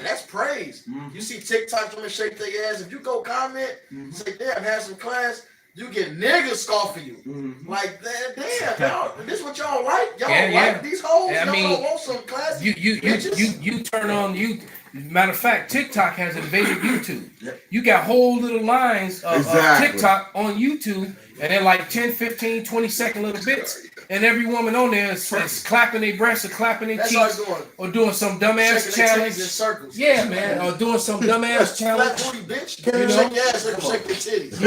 that's praise. You see TikTok them shake their ass. If you go comment, say, "Damn, have some class," you get niggas scoffing you. Like that, damn, y'all, this what y'all like? Y'all like these hoes?
I
Y'all
mean,
don't want some class?
You turn on you. Matter of fact, TikTok has invaded YouTube. You got whole little lines of TikTok on YouTube, and they're like 10, 15, 20-second little bits. And every woman on there is clapping their breasts or clapping their cheeks or doing some dumbass challenge.
In circles.
Yeah, man, or doing some dumbass challenge.
Flat booty bitch. You know? Shake your ass, let them shake their titties.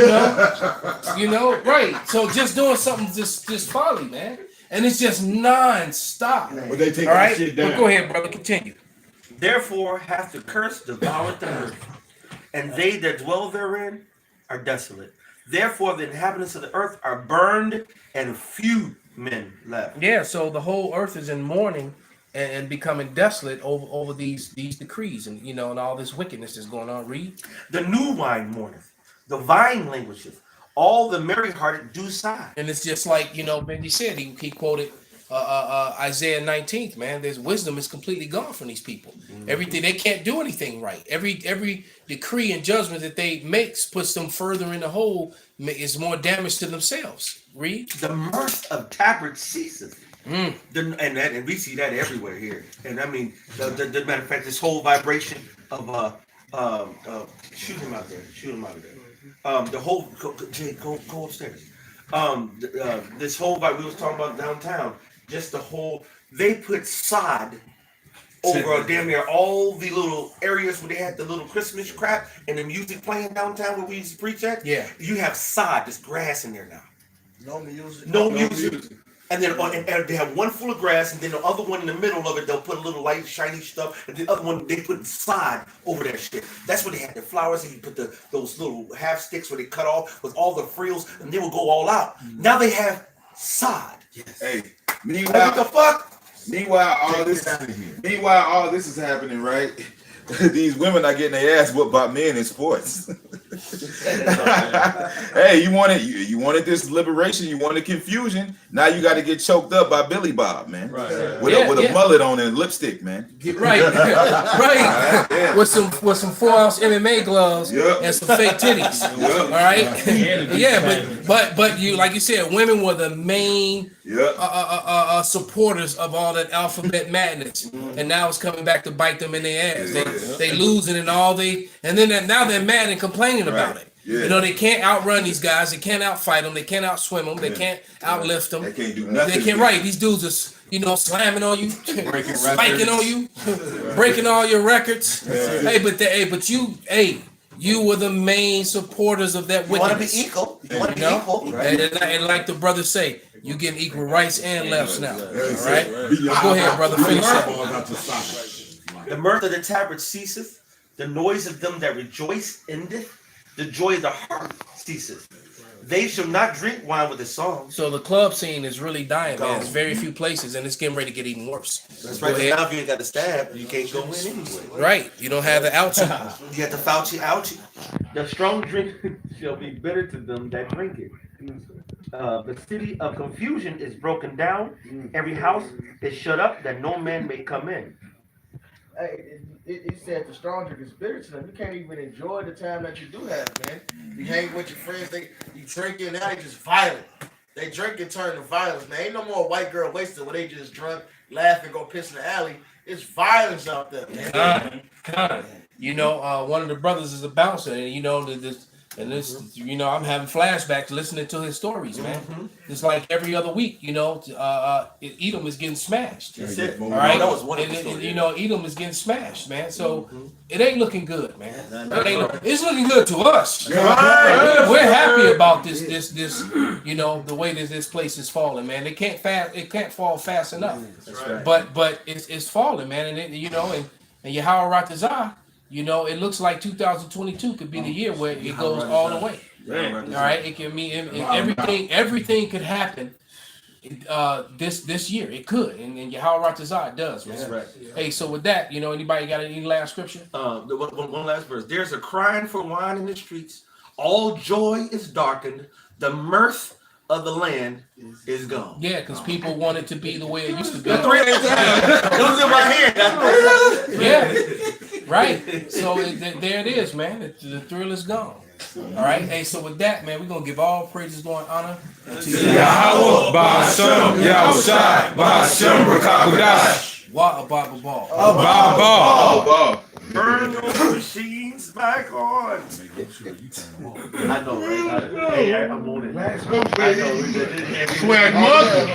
You know, right? So just doing something just folly, man, and it's just non-stop.
But they take
all right,
that shit down.
Well, go ahead, brother. Continue.
Therefore hath the curse devoured the earth, and they that dwell therein are desolate. Therefore the inhabitants of the earth are burned, and few men left.
Yeah, so the whole earth is in mourning and becoming desolate over these decrees and and all this wickedness that's going on. Read.
The new wine mourneth, the vine languisheth, all the merry-hearted do sigh.
And it's just like Benji said. He quoted Isaiah 19th, man. There's wisdom is completely gone from these people. Everything, they can't do anything right. Every decree and judgment that they makes puts them further in the hole, is more damage to themselves. Read.
The mirth of tabrets ceaseth. And we see that everywhere here. And I mean, the matter of fact, this whole vibration of shoot him out there. The whole Jay, go upstairs. This whole vibe we was talking about downtown. Just the whole, they put sod over damn near all the little areas where they had the little Christmas crap and the music playing downtown where we used to preach at.
Yeah.
You have sod, there's grass in there now.
No music.
No music. And then and they have one full of grass, and then the other one in the middle of it, they'll put a little light, shiny stuff, and the other one, they put sod over that shit. That's where they had the flowers, and you put those little half sticks where they cut off with all the frills, and they will go all out. Now they have sod.
Yes. Hey,
what the fuck?
Meanwhile, all this is happening, right? These women are getting their ass whooped by men in sports. Hey, you wanted this liberation, you wanted confusion. Now you got to get choked up by Billy Bob, man. With a mullet on and lipstick, man.
Right.
Yeah.
With some 4-ounce MMA gloves and some fake titties. All right. But you, like you said, women were the main supporters of all that alphabet madness, and now it's coming back to bite them in their ass. They losing and now they're mad and complaining about it. Yeah. They can't outrun these guys. They can't outfight them. They can't outswim them. They can't outlift them.
They can't do nothing.
They can't. Right. These dudes are slamming on you, spiking on you, breaking all your records. Hey, but you were the main supporters of that wickedness.
You want to be equal. You want to be equal.
Right? And like the brothers say, you getting equal rights and lefts now. All right. Go ahead, brother. Finish up.
The mirth of the tabrets ceaseth, the noise of them that rejoice endeth, the joy of the heart ceaseth. They shall not drink wine with a song.
So the club scene is really dying, man. There's very few places, and it's getting ready to get even worse.
That's right. Now if you ain't got the stab, you can't go in anyway.
Right. You don't have the ouchie.
You got the Fauci ouchie. The strong drink shall be bitter to them that drink it. The city of confusion is broken down. Every house is shut up that no man may come in.
Hey, it said the strong drink is bitter to them. You can't even enjoy the time that you do have, man. You hang with your friends, you drinking, now they just violent. They drink and turn to violence. Now ain't no more white girl wasted where they just drunk, laugh, and go piss in the alley. It's violence out there, man.
One of the brothers is a bouncer, and I'm having flashbacks listening to his stories, man. It's like every other week, Edom is getting smashed.
That's it.
All right,
that was one of the stories.
Edom is getting smashed, man. So it ain't looking good, man. It's looking good to us. We're happy about this. The way that this place is falling, man. It can't fall fast enough. But it's falling, man. And Yahweh Ratazah, You know, it looks like 2022 could be the year where it goes all the way. All right, it can mean everything could happen this year. It could, and Yahweh Ratazah does. Man.
That's right.
Hey, so with that, you know, anybody got any last scripture?
One last verse. There's a crying for wine in the streets. All joy is darkened. The mirth of the land is gone.
Yeah, because people want it to be the way it used to be.
It was in my head.
Yeah, right. So there it is, man. The thrill is gone. All right. Hey, so with that, man, we're gonna give all praises, Lord, honor to
Yahweh, Ba'ashem, Yahushai, Ba'ashem, Rakakudash.
Wa Ababa Ball.
Ababa.
Burn those machines back on. I know, right? I'm on it.
Swag mother.